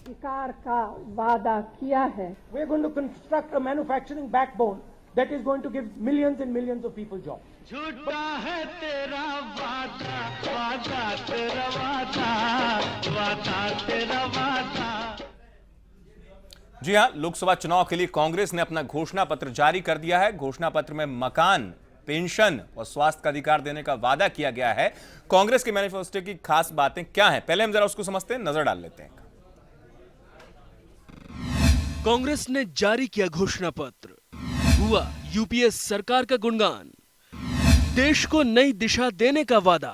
विकार का वादा किया है। We are going to construct a manufacturing backbone that is going to give millions and millions of people jobs. झूठा है तेरा वादा, वादा तेरा वादा, वादा तेरा वादा। जी हां, लोकसभा चुनाव के लिए कांग्रेस ने अपना घोषणा पत्र जारी कर दिया है। घोषणा पत्र में मकान, पेंशन और स्वास्थ्य का अधिकार देने का वादा किया गया है। कांग्रेस के मैनिफेस्टो की खास बातें क्या हैं, पहले हम जरा उसको समझते हैं, नजर डाल लेते हैं। कांग्रेस ने जारी किया घोषणा पत्र, हुआ यूपीए सरकार का गुणगान, देश को नई दिशा देने का वादा,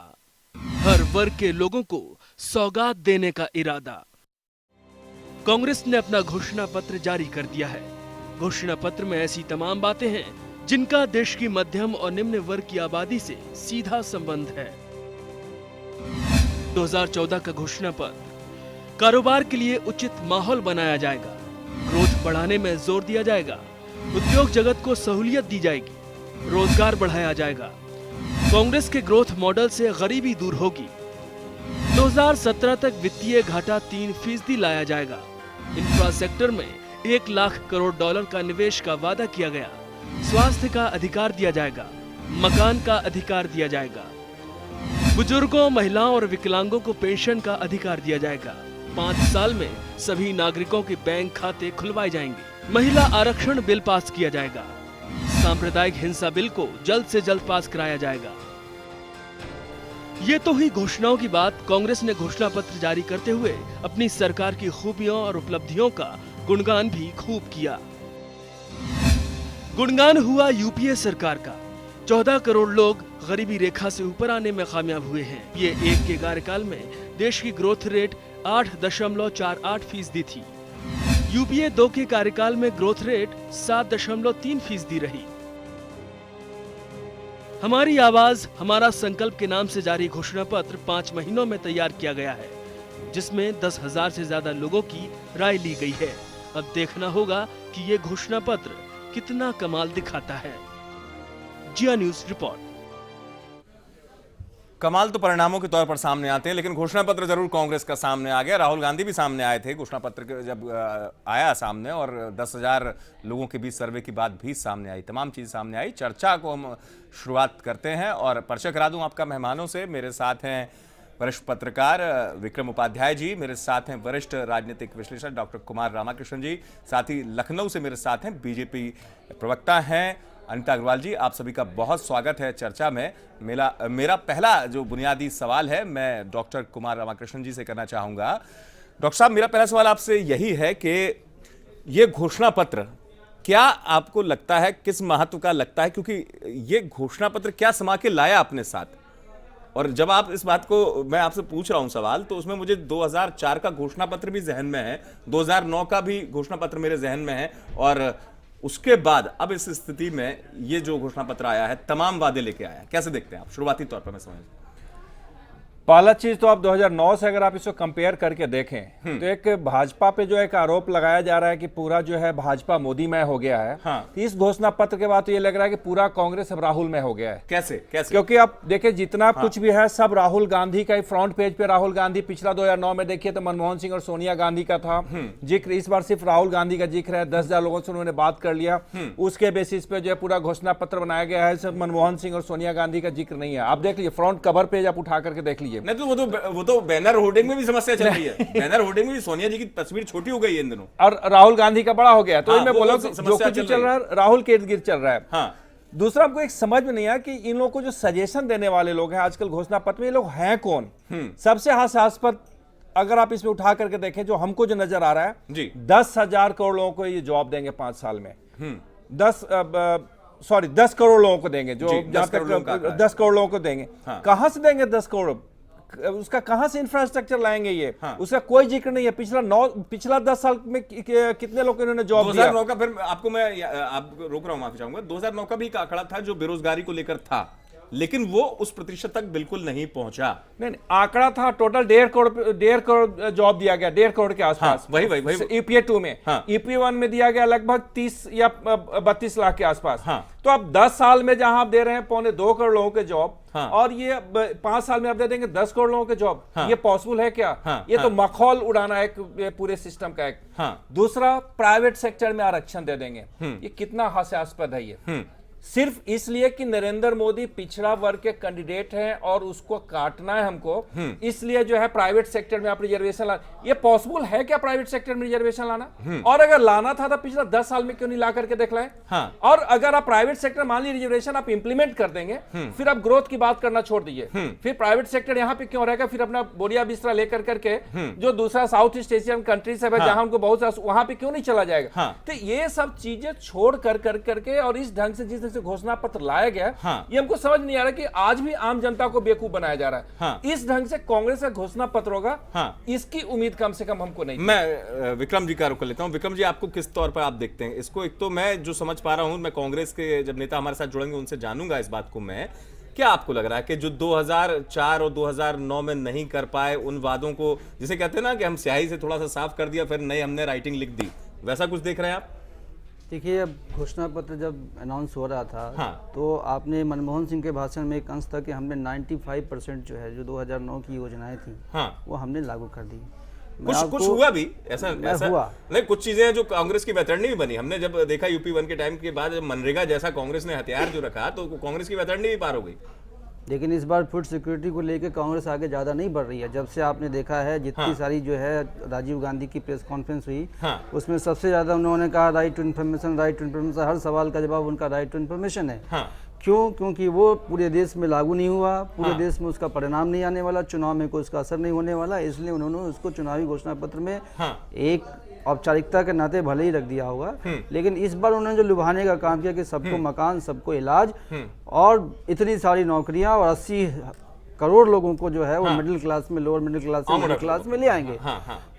हर वर्ग के लोगों को सौगात देने का इरादा। कांग्रेस ने अपना घोषणा पत्र जारी कर दिया है। घोषणा पत्र में ऐसी तमाम बातें हैं जिनका देश की मध्यम और निम्न वर्ग की आबादी से सीधा संबंध है। 2014 का घोषणा पत्र, कारोबार के लिए उचित माहौल बनाया जाएगा, ग्रोथ बढ़ाने में जोर दिया जाएगा, उद्योग जगत को सहूलियत दी जाएगी, रोजगार बढ़ाया जाएगा, कांग्रेस के ग्रोथ मॉडल से गरीबी दूर होगी, 2017 तक वित्तीय घाटा 3% लाया जाएगा, इंफ्रास्ट्रक्चर में 1 लाख करोड़ डॉलर का निवेश का वादा किया गया, स्वास्थ्य का अधिकार दिया जाएगा, मकान का अधिकार दिया जाएगा, बुजुर्गों, महिलाओं और विकलांगों को पेंशन का अधिकार दिया जाएगा, 5 साल में सभी नागरिकों के बैंक खाते खुलवाए जाएंगे, महिला आरक्षण बिल पास किया जाएगा, सांप्रदायिक हिंसा बिल को जल्द से जल्द पास कराया जाएगा। ये तो ही घोषणाओं की बात। कांग्रेस ने घोषणा पत्र जारी करते हुए अपनी सरकार की खूबियों और उपलब्धियों का गुणगान भी खूब किया। गुणगान हुआ यूपीए सरकार का। 14 करोड़ लोग गरीबी रेखा से ऊपर आने में कामयाब हुए हैं। ये एक के कार्यकाल में देश की ग्रोथ रेट 8.48% थी। यूपीए 2 के कार्यकाल में ग्रोथ रेट 7.3% रही। हमारी आवाज, हमारा संकल्प के नाम से जारी घोषणा पत्र 5 महीनों में तैयार किया गया है, जिसमें 10,000 से ज्यादा लोगों की राय ली गई है। अब देखना होगा कि ये घोषणा पत्र कितना कमाल दिखाता है। जिया न्यूज रिपोर्ट। कमाल तो परिणामों के तौर पर सामने आते हैं, लेकिन घोषणा पत्र जरूर कांग्रेस का सामने आ गया। राहुल गांधी भी सामने आए थे घोषणा पत्र जब आया सामने, और 10,000 लोगों के बीच सर्वे की बात भी सामने आई, तमाम चीज सामने आई। चर्चा को हम शुरुआत करते हैं और परिचय करा दूं आपका मेहमानों से। मेरे साथ हैं वरिष्ठ पत्रकार विक्रम उपाध्याय जी, मेरे साथ हैं वरिष्ठ राजनीतिक विश्लेषक डॉक्टर कुमार रामाकृष्णन जी, साथ ही लखनऊ से मेरे साथ हैं बीजेपी प्रवक्ता हैं अनिता अग्रवाल जी। आप सभी का बहुत स्वागत है चर्चा में। मेरा पहला जो बुनियादी सवाल है मैं डॉक्टर कुमार रामाकृष्णन जी से करना चाहूंगा। डॉक्टर साहब, मेरा पहला सवाल आपसे यही है कि ये घोषणा पत्र क्या आपको लगता है, किस महत्व का लगता है, क्योंकि ये घोषणा पत्र क्या समा के लाया अपने साथ? और जब आप इस बात को, मैं आपसे पूछ रहा हूं सवाल, तो उसमें मुझे 2004 का घोषणा पत्र भी जहन में है, 2009 का भी घोषणा पत्र मेरे जहन में है, और उसके बाद अब इस स्थिति में ये जो घोषणा पत्र आया है तमाम वादे लेके आया है, कैसे देखते हैं आप शुरुआती तौर पर? मैं समझ, पहला चीज तो आप 2009 से अगर आप इसको कंपेयर करके देखें तो एक भाजपा पे जो एक आरोप लगाया जा रहा है कि पूरा जो है भाजपा मोदीमय हो गया है। हाँ। इस घोषणा पत्र के बाद तो ये लग रहा है कि पूरा कांग्रेस अब राहुल में हो गया है। कैसे कैसे? क्योंकि आप देखिए जितना कुछ भी है सब राहुल गांधी का, फ्रंट पेज पे राहुल गांधी। पिछला 2009 में देखिए तो मनमोहन सिंह और सोनिया गांधी का था जिक्र, इस बार सिर्फ राहुल गांधी का जिक्र है। 10,000 लोगों से उन्होंने बात कर लिया, उसके बेसिस पे जो है पूरा घोषणा पत्र बनाया गया है। सिर्फ मनमोहन सिंह और सोनिया गांधी का जिक्र नहीं है। आप देख लीजिए फ्रंट कवर पेज आप उठा करके देख लीजिए। नहीं तो वो तो बैनर होर्डिंग में भी समस्या चल रही है। बैनर होर्डिंग में भी सोनिया जी की तस्वीर छोटी हो गई है इन दिनों, और राहुल गांधी का बड़ा हो गया। तो मैं बोला जो समस्या कुछ चल रहा है राहुल के इर्द गिर्द चल रहा है। हाँ। दूसरा, हमको एक समझ में नहीं आया कि इन लोगों को जो सजेशन देने वाले लोग हैं आजकल घोषणा पत्र में, ये लोग हैं कौन? सबसे हास्यास्पद अगर आप इसमें उठा करके देखें, जो हमको जो नजर आ रहा है जी, 10,000 करोड़ लोगों को ये जॉब देंगे 5 साल में। 10 करोड़ लोगों को देंगे, जो 10 करोड़ लोगों को देंगे। हाँ। कहां से देंगे 10 करोड़? उसका कहां से इंफ्रास्ट्रक्चर लाएंगे ये? हाँ। उसका कोई जिक्र नहीं है। पिछला 10 साल में कितने लोग इन्होंने जॉब दिया? 2009 का, फिर आपको मैं रोक रहा हूं, माफी चाहूंगा, 2009 का भी एक आंकड़ा था जो बेरोजगारी को लेकर था, लेकिन वो उस प्रतिशत तक बिल्कुल नहीं पहुंचा। नहीं, आंकड़ा था टोटल 1.5 करोड़ जॉब दिया गया, 1.5 करोड़ के आसपास। हाँ, वही ईपीए 2 में। हाँ। ईपीए 1 में दिया गया लगभग 30 या 32 लाख के आसपास। हाँ। तो अब 10 साल में जहां आप दे रहे हैं 2.25 करोड़ लोगों के जॉब, हाँ। और ये 5 साल में आप दे देंगे 10 करोड़ लोगों के जॉब, हाँ। ये पॉसिबल है क्या? हाँ। ये तो हाँ। मखौल उड़ाना है ये पूरे सिस्टम का एक। हाँ। दूसरा, प्राइवेट सेक्टर में आरक्षण दे देंगे, ये कितना हास्यास्पद है ये। सिर्फ इसलिए कि नरेंद्र मोदी पिछड़ा वर्ग के कैंडिडेट हैं और उसको काटना है हमको, इसलिए जो है प्राइवेट सेक्टर में आप रिजर्वेशन ला। ये पॉसिबल है क्या प्राइवेट सेक्टर में रिजर्वेशन लाना? और अगर लाना था तो पिछला 10 साल में क्यों नहीं ला करके देख लाए? हाँ। और अगर आप प्राइवेट सेक्टर मान ली रिजर्वेशन आप इंप्लीमेंट कर देंगे, फिर आप ग्रोथ की बात करना छोड़ दीजिए, फिर प्राइवेट सेक्टर यहाँ पे क्यों रहेगा? फिर अपना बोरिया बिस्तरा लेकर करके जो दूसरा साउथ ईस्ट एशियन कंट्रीज है जहां उनको बहुत वहां पे क्यों नहीं चला जाएगा? तो ये सब चीजें छोड़ कर करके और इस ढंग से जिस से घोषणा पत्र लाया गया, हाँ। ये हमको समझ नहीं आ रहा कि आज भी आम जनता को बेवकूफ बनाया जा रहा है। हाँ। इस ढंग से कांग्रेस का घोषणा पत्र होगा, हाँ। इसकी उम्मीद कम से कम हमको नहीं। मैं विक्रम जी का रुख कर लेता हूं। विक्रम जी, आपको किस तौर पर आप देखते हैं इसको? एक तो मैं जो समझ पा रहा हूं, मैं कांग्रेस के जब नेता हमारे साथ जुड़ेंगे उनसे जानूंगा इस बात को। मैं क्या आपको लग रहा है कि जो 2004 और 2009 में नहीं कर पाए उन वादों को, जिसे कहते हैं ना कि हम स्याही से थोड़ा सा साफ कर दिया फिर नई हमने राइटिंग लिख दी, वैसा कुछ देख रहे हैं आप? देखिए, अब घोषणा पत्र जब अनाउंस हो रहा था, हाँ। तो आपने मनमोहन सिंह के भाषण में एक अंश था कि हमने 95% जो है जो 2009 की योजनाएं थी, हाँ। वो हमने लागू कर दी। कुछ हुआ भी ऐसा हुआ नहीं, कुछ चीजें हैं जो कांग्रेस की वैतरणी भी बनी। हमने जब देखा यूपी 1 के टाइम के बाद जब मनरेगा जैसा कांग्रेस ने हथियार जो रखा तो कांग्रेस की वैतरणी भी पार हो गई। लेकिन इस बार फूड सिक्योरिटी को लेकर कांग्रेस आगे ज़्यादा नहीं बढ़ रही है। जब से आपने देखा है जितनी हाँ। सारी जो है राजीव गांधी की प्रेस कॉन्फ्रेंस हुई, हाँ। उसमें सबसे ज़्यादा उन्होंने कहा राइट टू इन्फॉर्मेशन, हर सवाल का जवाब उनका राइट टू इन्फॉर्मेशन है। हाँ। क्यों? क्योंकि वो पूरे देश में लागू नहीं हुआ, पूरे हाँ। देश में उसका परिणाम नहीं आने वाला, चुनाव में कोई उसका असर नहीं होने वाला, इसलिए उन्होंने उसको चुनावी घोषणा पत्र में एक औपचारिकता के नाते भले ही रख दिया होगा, लेकिन इस बार उन्होंने जो लुभाने का काम किया कि सबको मकान, सबको इलाज और इतनी सारी नौकरियां और 80 करोड़ लोगों को जो है वो मिडिल क्लास में, लोअर मिडिल क्लास से मिडिल क्लास में ले आएंगे।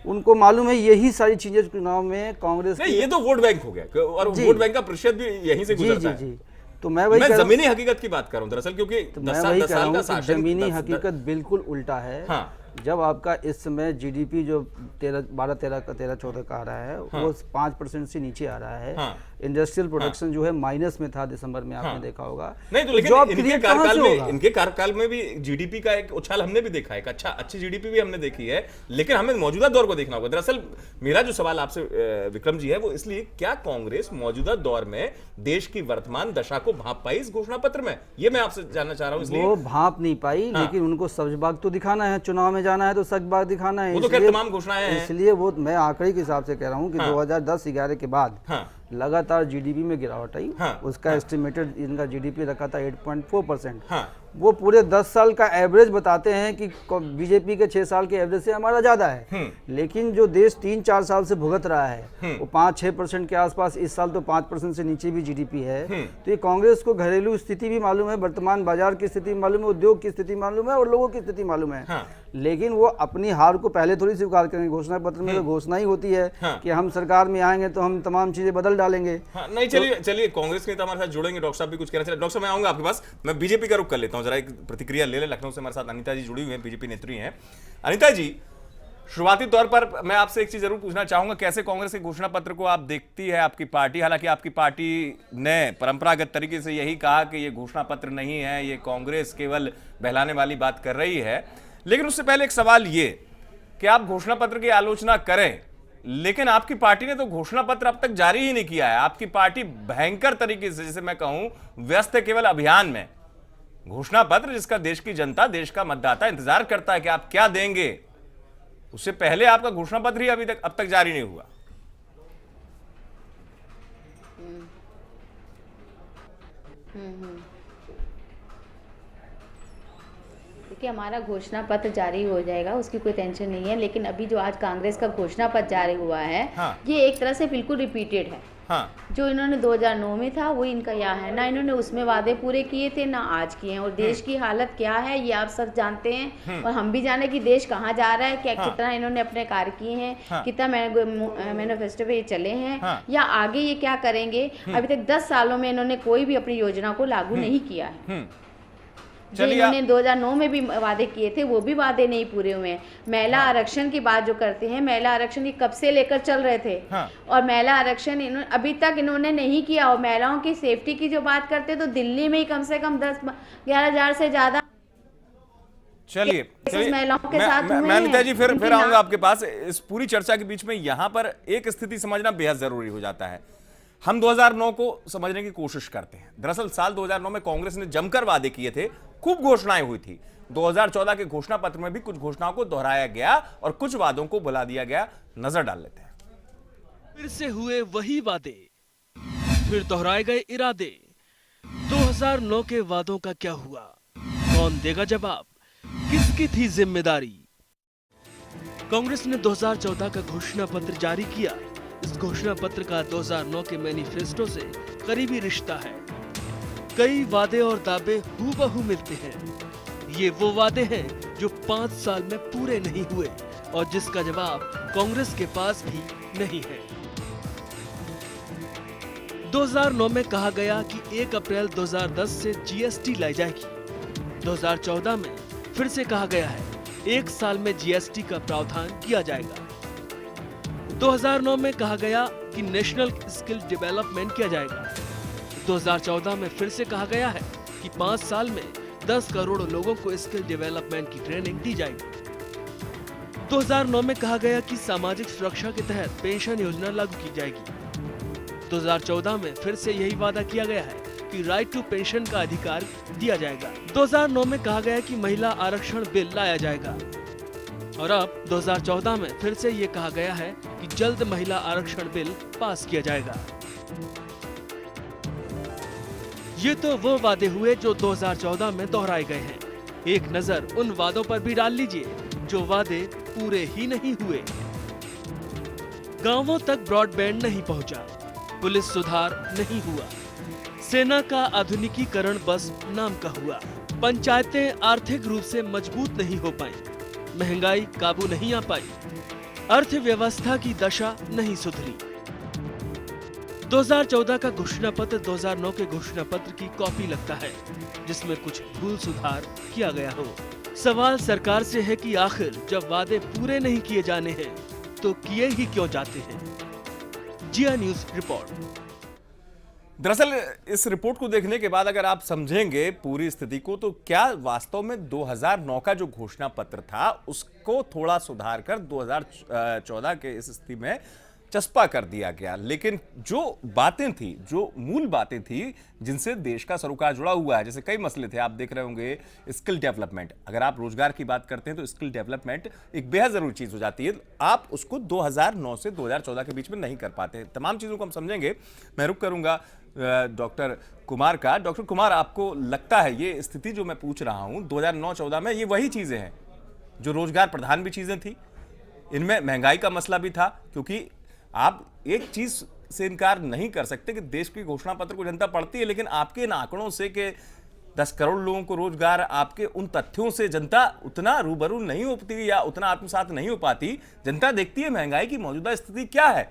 उनको मालूम है यही सारी चीजें चुनाव में कांग्रेस नहीं, ये तो वोट बैंक हो गया और वोट बैंक का प्रतिशत भी यहीं से गुजरता है। जी। तो मैं वही जमीनी हकीकत की बात कर रहा हूं दरअसल, क्योंकि तो मैं वही कह रहा हूँ कि जमीनी हकीकत बिल्कुल उल्टा है। हाँ। जब आपका इस समय जीडीपी जो 13-14 का आ रहा है, हाँ। वो 5% से नीचे आ रहा है। हाँ। इंडस्ट्रियल प्रोडक्शन जो है माइनस में था दिसंबर में, आपने देखा होगा। नहीं तो लेकिन इनके कार्यकाल में भी जीडीपी का एक उछाल हमने भी देखा है, अच्छी जीडीपी भी हमने देखी है, लेकिन हमें मौजूदा दौर को देखना होगा। दरअसल मेरा जो सवाल आपसे विक्रम जी है वो इसलिए, क्या कांग्रेस मौजूदा दौर में देश की वर्तमान दशा को भांप पाई इस घोषणा पत्र में? ये मैं आपसे जानना चाह रहा हूं। इसलिए वो भांप नहीं पाई, लेकिन उनको सब्ज बाग तो दिखाना है, चुनाव में जाना है तो सब्ज बाग दिखाना है। वो तो खैर तमाम घोषणाएं हैं, इसलिए वो मैं आंकड़े के हिसाब से कह रहा हूँ कि 2010-11 के बाद लगातार जीडीपी में गिरावट आई। उसका एस्टिमेटेड इनका जीडीपी रखा था 8.4%। वो पूरे 10 साल का एवरेज बताते हैं कि बीजेपी के 6 साल के एवरेज से हमारा ज्यादा है, लेकिन जो देश 3-4 साल से भुगत रहा है वो 5-6% के आसपास, इस साल तो 5% से नीचे भी जीडीपी है। तो ये कांग्रेस को घरेलू स्थिति भी मालूम है, वर्तमान बाजार की स्थिति मालूम है, उद्योग की स्थिति मालूम है और लोगों की स्थिति मालूम है। लेकिन वो अपनी हार को पहले थोड़ी स्वीकार करेंगे। घोषणा पत्र में तो घोषणा ही होती है कि हम सरकार में आएंगे तो हम तमाम चीजें बदल डालेंगे। नहीं, चलिए कांग्रेस के नेता हमारे साथ जुड़ेंगे, डॉक्टर साहब भी कुछ कहना चाहिए। डॉक्टर साहब, मैं आऊंगा आपके पास, मैं बीजेपी का रुख कर लेता हूं, जरा एक प्रतिक्रिया ले ले। लखनऊ से हमारे साथ अनीता जी जुड़ी हुई हैं, बीजेपी नेत्री हैं। अनीता जी, शुरुआती तौर पर मैं आपसे एक चीज जरूर पूछना चाहूंगा, कैसे कांग्रेस के घोषणा पत्र को आप देखती है आपकी पार्टी? हालांकि आपकी पार्टी ने परंपरागत तरीके से यही कहा कि ये घोषणा पत्र नहीं है, ये कांग्रेस केवल बहलाने वाली बात कर रही है, लेकिन उससे पहले एक सवाल ये कि आप घोषणा पत्र की आलोचना करें, लेकिन आपकी पार्टी ने तो घोषणा पत्र अब तक जारी ही नहीं किया है। आपकी पार्टी भयंकर तरीके से, जैसे मैं कहूं, व्यस्त है केवल अभियान में। घोषणा पत्र जिसका देश की जनता, देश का मतदाता इंतजार करता है कि आप क्या देंगे, उससे पहले आपका घोषणा पत्र ही अब तक जारी नहीं हुआ। देखिए, हमारा घोषणा पत्र जारी हो जाएगा, उसकी कोई टेंशन नहीं है, लेकिन अभी जो आज कांग्रेस का घोषणा पत्र जारी हुआ है, ये एक तरह से बिल्कुल रिपीटेड है। जो इन्होंने 2009 में था वो इनका यहाँ है ना, इन्होंने उसमें वादे पूरे किए थे ना आज किए हैं। और देश की हालत क्या है ये आप सब जानते हैं, और हम भी जाने कि देश कहाँ जा रहा है, क्या कितना इन्होंने अपने कार्य किए हैं, कितना मैनिफेस्टो पे ये चले हैं, या आगे ये क्या करेंगे। अभी तक 10 सालों में इन्होंने कोई भी अपनी योजना को लागू नहीं किया है। जो इन्होंने 2009 में भी वादे किए थे वो भी वादे नहीं पूरे हुए हैं। महिला आरक्षण की बात जो करते हैं, महिला आरक्षण ये कब से लेकर चल रहे थे और महिला आरक्षण अभी तक इन्होंने नहीं किया। और महिलाओं की सेफ्टी की जो बात करते हैं तो दिल्ली में ही कम से कम 10-11 हजार से ज्यादा चलिए महिलाओं के साथ हुए मैं अनिता जी हैं। फिर आऊंगा आपके पास। इस पूरी चर्चा के बीच में यहां पर एक स्थिति समझना बेहद जरूरी हो जाता है। हम 2009 को समझने की कोशिश करते हैं। दरअसल साल 2009 में कांग्रेस ने जमकर वादे किए थे, खूब घोषणाएं हुई थी। 2014 के घोषणा पत्र में भी कुछ घोषणाओं को दोहराया गया और कुछ वादों को भुला दिया गया। नजर डाल लेते हैं। फिर से हुए वही वादे, फिर दोहराए गए इरादे। 2009 के वादों का क्या हुआ? कौन देगा जवाब? किसकी थी जिम्मेदारी? कांग्रेस ने 2014 का घोषणा पत्र जारी किया। इस घोषणा पत्र का 2009 के मैनिफेस्टो से करीबी रिश्ता है। कई वादे और दावे हूबहू मिलते हैं। ये वो वादे हैं जो 5 साल में पूरे नहीं हुए और जिसका जवाब कांग्रेस के पास भी नहीं है। 2009 में कहा गया कि 1 अप्रैल 2010 से जीएसटी लाई जाएगी। 2014 में फिर से कहा गया है 1 साल में जीएसटी का प्रावधान किया जाएगा। 2009 में कहा गया कि नेशनल स्किल डेवलपमेंट किया जाएगा। 2014 में फिर से कहा गया है कि 5 साल में 10 करोड़ लोगों को स्किल डेवलपमेंट की ट्रेनिंग दी जाएगी। 2009 में कहा गया कि सामाजिक सुरक्षा के तहत पेंशन योजना लागू की जाएगी। 2014 में फिर से यही वादा किया गया है कि राइट टू पेंशन का अधिकार दिया जाएगा। 2009 में कहा गया कि महिला आरक्षण बिल लाया जाएगा और अब 2014 में फिर से ये कहा गया है कि जल्द महिला आरक्षण बिल पास किया जाएगा। ये तो वो वादे हुए जो 2014 में दोहराए गए हैं। एक नजर उन वादों पर भी डाल लीजिए जो वादे पूरे ही नहीं हुए। गांवों तक ब्रॉडबैंड नहीं पहुंचा, पुलिस सुधार नहीं हुआ, सेना का आधुनिकीकरण बस नाम का हुआ, पंचायतें आर्थिक रूप से मजबूत नहीं हो पाई, महंगाई काबू नहीं आ पाई, अर्थव्यवस्था की दशा नहीं सुधरी। 2014 का घोषणा पत्र 2009 के घोषणा पत्र की कॉपी लगता है, जिसमें कुछ भूल सुधार किया गया हो। सवाल सरकार से है कि आखिर जब वादे पूरे नहीं किए जाने हैं तो किए ही क्यों जाते हैं। जिया न्यूज रिपोर्ट। दरअसल इस रिपोर्ट को देखने के बाद अगर आप समझेंगे पूरी स्थिति को तो क्या वास्तव में 2009 का जो घोषणा पत्र था उसको थोड़ा सुधार कर 2014 के इस स्थिति में चस्पा कर दिया गया। लेकिन जो बातें थी, जो मूल बातें थी जिनसे देश का सरोकार जुड़ा हुआ है, जैसे कई मसले थे, आप देख रहे होंगे स्किल डेवलपमेंट। अगर आप रोजगार की बात करते हैं तो स्किल डेवलपमेंट एक बेहद जरूरी चीज हो जाती है। आप उसको 2009 से 2014 के बीच में नहीं कर पाते। तमाम चीजों को हम समझेंगे। मैं रुक करूंगा डॉक्टर कुमार का। डॉक्टर कुमार, आपको लगता है ये स्थिति जो मैं पूछ रहा हूं 2009-14 में, ये वही चीजें हैं जो रोजगार प्रधान भी चीजें थी? इनमें महंगाई का मसला भी था, क्योंकि आप एक चीज से इनकार नहीं कर सकते कि देश की घोषणा पत्र को जनता पढ़ती है, लेकिन आपके इन आंकड़ों से कि 10 करोड़ लोगों को रोजगार, आपके उन तथ्यों से जनता उतना रूबरू नहीं होती या उतना आत्मसात नहीं हो पाती। जनता देखती है महंगाई की मौजूदा स्थिति क्या है,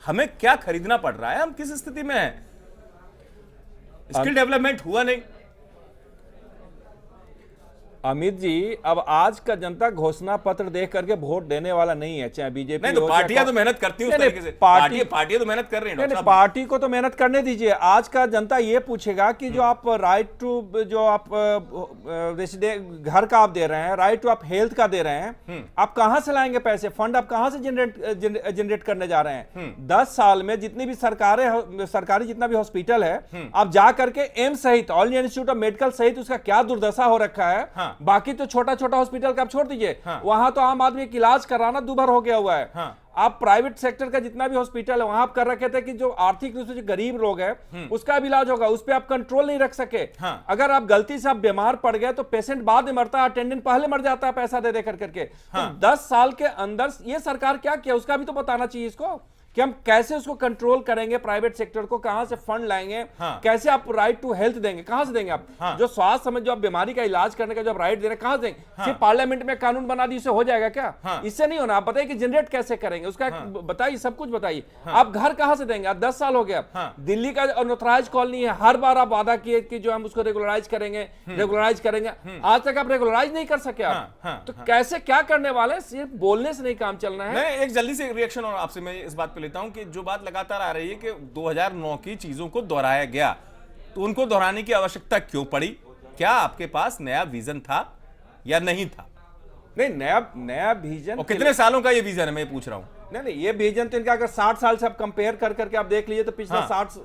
हमें क्या खरीदना पड़ रहा है, हम किस स्थिति में हैं। स्किल डेवलपमेंट हुआ नहीं। अमित जी, अब आज का जनता घोषणा पत्र देख करके वोट देने वाला नहीं है, चाहे बीजेपी नहीं तो पार्टियां तो मेहनत करती हैं उस तरीके से। पार्टियां तो मेहनत कर रही हैं। पार्टी को तो मेहनत करने दीजिए। आज का जनता ये पूछेगा कि जो आप राइट टू, जो आप घर का आप दे रहे हैं, राइट टू आप हेल्थ का दे रहे हैं, आप कहां से लाएंगे पैसे? फंड आप कहां से जनरेट करने जा रहे हैं? 10 साल में जितनी भी सरकारी जितना भी हॉस्पिटल है, आप जा करके एम्स सहित, all India institute of medical सहित उसका क्या दुर्दशा हो रखा है। बाकी तो छोटा छोटा हॉस्पिटल का आप छोड़ दीजिए, वहां तो आम आदमी का इलाज कराना दुभर हो गया हुआ है। आप प्राइवेट सेक्टर का जितना भी हॉस्पिटल है वहां आप कर रखे थे कि जो आर्थिक रूप से जो गरीब लोग हैं उसका भी इलाज होगा, उस पर आप कंट्रोल नहीं रख सके। अगर आप गलती से आप बीमार पड़ गए तो पेशेंट बाद में मरता है, अटेंडेंट पहले मर जाता है पैसा दे दे करके। तो 10 साल के अंदर ये सरकार क्या किया उसका भी तो बताना चाहिए इसको कि हम कैसे उसको कंट्रोल करेंगे, प्राइवेट सेक्टर को कहां से फंड लाएंगे, कैसे आप राइट टू हेल्थ देंगे, कहां से देंगे आप, जो स्वास्थ्य में जो आप बीमारी का इलाज करने का जो आप राइट दे रहे हैं कहां से देंगे, सिर्फ पार्लियामेंट में कानून बना दी इससे हो जाएगा क्या? इससे नहीं होना। आप बताइए कि जनरेट कैसे करेंगे, उसका बताइए, सब कुछ बताइए। आप घर कहां से देंगे? 10 साल हो गया, दिल्ली का अनऑथराइज्ड कॉलोनी है, हर बार आप वादा किए कि जो हम उसको रेगुलराइज करेंगे, आज तक आप रेगुलराइज नहीं कर सके आप। तो कैसे क्या करने वाले हैं? सिर्फ बोलने से नहीं काम चलना है। मैं एक जल्दी से रिएक्शन और आपसे मैं इस बात पे लेता हूं कि जो बात लगातार आ रही है कि 2009 की चीजों को दोहराया गया, तो उनको दोहराने की आवश्यकता क्यों पड़ी? क्या आपके पास नया विजन था या नहीं था? नहीं, नया विजन, और कितने सालों का ये विजन है, मैं पूछ रहा हूं। नहीं, ये विजन तो इनका अगर 60 साल से आप कंपेयर कर करके आप देख लीजिए तो पिछला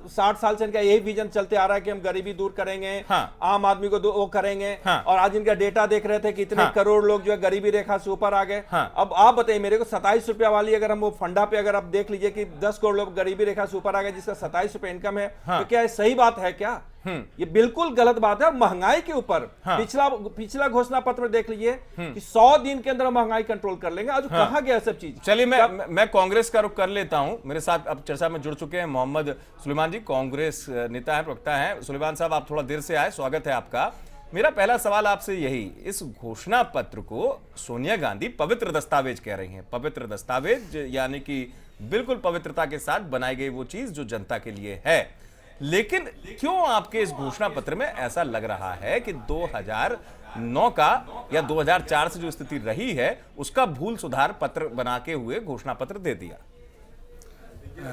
60 साल से इनका यही विजन चलते आ रहा है कि हम गरीबी दूर करेंगे, आम आदमी को वो करेंगे। और आज इनका डेटा देख रहे थे कि इतने करोड़ लोग जो है गरीबी रेखा से ऊपर आ गए। अब आप बताइए मेरे को 27 रुपया वाली अगर हम वो फंडा पे अगर आप देख लीजिए कि 10 करोड़ लोग गरीबी रेखा से ऊपर आ गए, जिसका 27 रुपया इनकम है, तो क्या सही बात है क्या? ये बिल्कुल गलत बात है। महंगाई के ऊपर पिछला घोषणा पत्र में देख लीजिए कि 100 दिन के अंदर महंगाई कंट्रोल कर लेंगे। आज कहां गया सब चीज? चलिए मैं कांग्रेस का रुख कर लेता हूं। मेरे साथ अब चर्चा में जुड़ चुके हैं मोहम्मद सुलेमान जी, कांग्रेस नेता है, प्रवक्ता है। सुलेमान साहब, आप थोड़ा देर से आए, स्वागत है आपका। मेरा पहला सवाल आपसे यही, इस घोषणा पत्र को सोनिया गांधी पवित्र दस्तावेज कह रही हैं। पवित्र दस्तावेज यानी कि बिल्कुल पवित्रता के साथ बनाई गई वो चीज जो जनता के लिए है। लेकिन क्यों आपके इस घोषणा पत्र में ऐसा लग रहा है कि 2009 का या 2004 से जो स्थिति रही है उसका भूल सुधार पत्र बना के हुए घोषणा पत्र दे दिया?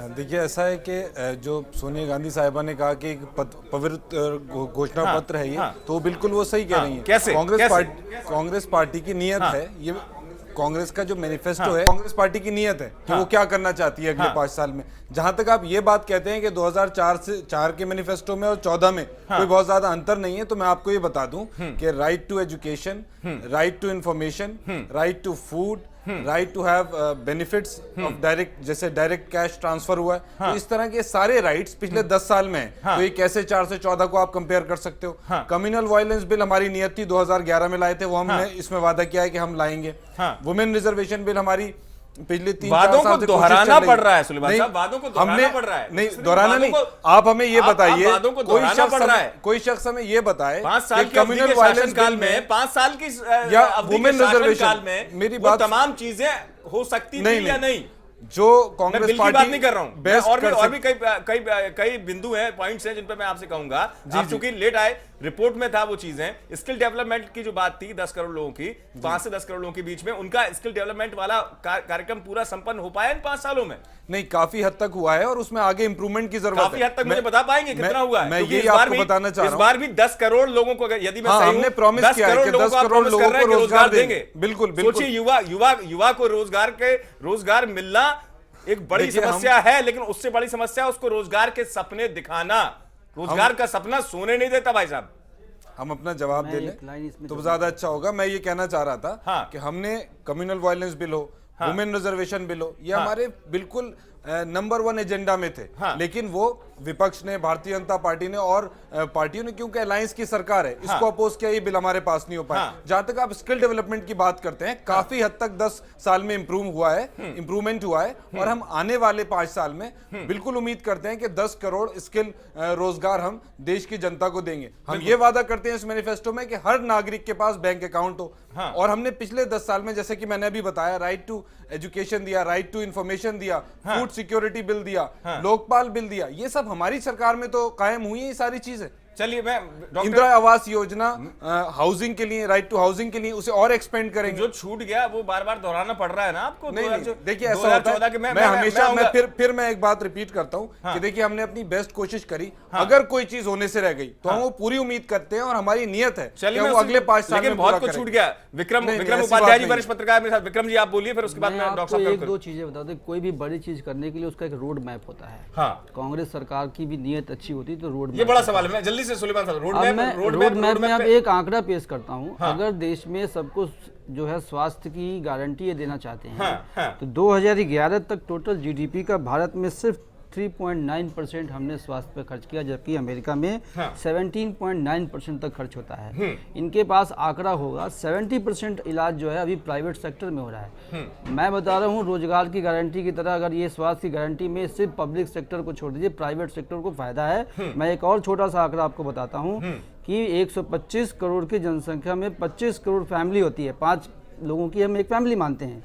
देखिए, ऐसा है कि जो सोनिया गांधी साहिबा ने कहा कि पवित्र घोषणा पत्र है ये, तो बिल्कुल वो सही कह रही है। कैसे? कांग्रेस पार्टी की नियत है ये, कांग्रेस का जो मैनिफेस्टो है, कांग्रेस पार्टी की नियत है कि वो क्या करना चाहती है अगले 5 साल में। जहां तक आप ये बात कहते हैं कि 2004 के मैनिफेस्टो में और 14 में कोई बहुत ज्यादा अंतर नहीं है, तो मैं आपको ये बता दूं कि right to education, right to information, right to food, right to have benefits of direct, जैसे डायरेक्ट कैश ट्रांसफर हुआ है, तो इस तरह के सारे राइट्स पिछले 10 साल में हैं। तो ये कैसे 4 से 14 को आप कंपेयर कर सकते हो? कम्युनल वायलेंस बिल हमारी नियत थी 2011 में लाए थे, वो हमने इसमें वादा किया है कि हम लाएंगे। वुमेन रिजर्वेशन बिल हमारी पिछले 3-4 साल से दोहराना पड़ रहा है। सुलेमान साहब, वादों को दोहराना पड़ रहा है। नहीं, दोहराना नहीं, आप हमें ये बताइए, कोई शख्स हमें ये बताए 5 साल के कम्युनल वायलेंस काल में, 5 साल की या वुमेन रिजर्वेशन काल में मेरी बात, तमाम चीजें हो सकती थी या नहीं? जो कांग्रेस पार्टी, बात नहीं कर रहा हूं, और भी कई बिंदु हैं, पॉइंट्स हैं जिन पर मैं आपसे कहूंगा। आप चूंकि लेट आए, रिपोर्ट में था वो चीजें। स्किल डेवलपमेंट की जो बात थी 10 करोड़ लोगों की, 5 से 10 करोड़ लोगों के बीच में, उनका स्किल डेवलपमेंट वाला कार्यक्रम पूरा संपन्न हो पाया इन 5 सालों में? नहीं, काफी हद तक हुआ है और उसमें आगे इंप्रूवमेंट की जरूरत है। काफी हद तक मुझे बता पाएंगे कितना हुआ है? मैं यही आपको बताना चाह रहा हूं। इस बार भी 10 करोड़ लोगों को, यदि मैं सही हमने प्रॉमिस किया है कि 10 करोड़ लोगों को रोजगार देंगे। बिल्कुल बिल्कुल। सोचिए, युवा को रोजगार मिलना एक बड़ी समस्या है, लेकिन उससे बड़ी समस्या उसको रोजगार के सपने दिखाना। रोजगार का सपना सोने नहीं देता भाई साहब। हम अपना जवाब दे लें तो ज्यादा अच्छा होगा। मैं ये कहना चाह रहा था कि हमने कम्युनल वायलेंस बिल हो, वुमेन रिजर्वेशन बिल हो, ये हमारे बिल्कुल नंबर 1 एजेंडा में थे। लेकिन वो विपक्ष ने, भारतीय जनता पार्टी ने और पार्टियों ने, क्योंकि अलायंस की सरकार है, इसको अपोज किया, ये बिल हमारे पास नहीं हो पाया। जहां तक आप स्किल डेवलपमेंट की बात करते हैं, काफी हद तक 10 साल में इंप्रूवमेंट हुआ है और हम आने वाले 5 साल में बिल्कुल उम्मीद करते हैं कि 10 करोड़ स्किल रोजगार हम देश की जनता को देंगे। हम ये वादा करते हैं इस मैनिफेस्टो में कि हर नागरिक के पास बैंक अकाउंट हो। और हमने पिछले 10 साल में, जैसे कि मैंने अभी बताया, राइट टू एजुकेशन दिया, राइट टू इंफॉर्मेशन दिया, फूड सिक्योरिटी बिल दिया, लोकपाल बिल दिया। ये सब हमारी सरकार में तो कायम हुई है ये सारी चीजें। चलिए, मैं इंदिरा आवास योजना, हाउसिंग के लिए, राइट टू हाउसिंग के लिए, उसे और एक्सपेंड करेंगे। जो छूट गया वो बार बार दोहराना पड़ रहा है ना आपको? नहीं, देखिए ऐसा होता है, मैं हमेशा फिर मैं एक बात रिपीट करता हूं कि देखिए हमने अपनी बेस्ट कोशिश करी। अगर कोई चीज होने से रह गई तो हम वो पूरी उम्मीद करते हैं और हमारी नियत है कि वो अगले 5 साल में बहुत कुछ छूट गया। विक्रम उपाध्याय जी वरिष्ठ पत्रकार मेरे साथ। विक्रम जी, आप बोलिए, फिर उसके बाद मैं डॉक्टर साहब एक दो चीजें बता दें। कोई भी बड़ी चीज करने के लिए उसका एक रोड मैप होता है। कांग्रेस सरकार की भी नियत अच्छी होती तो रोड मैप। ये बड़ा सवाल है, मैं जल्दी से सुलेमान साहब, रोड मैप में अब एक आंकड़ा पेश करता हूं। अगर देश में सबको जो है स्वास्थ्य की गारंटी देना चाहते हैं तो 2011 तक टोटल जीडीपी का भारत में सिर्फ 3.9% हमने स्वास्थ्य पे खर्च किया, जबकि अमेरिका में 17.9% तक खर्च होता है। इनके पास आंकड़ा होगा 70% इलाज जो है अभी प्राइवेट सेक्टर में हो रहा है। मैं बता रहा हूँ रोजगार की गारंटी की तरह अगर ये स्वास्थ्य की गारंटी में सिर्फ पब्लिक सेक्टर को छोड़ दीजिए, प्राइवेट सेक्टर को फायदा है। मैं एक और छोटा सा आंकड़ा आपको बताता हूँ कि 125 करोड़ की जनसंख्या में 25 करोड़ फैमिली होती है, 5 लोगों की हम एक फैमिली मानते हैं।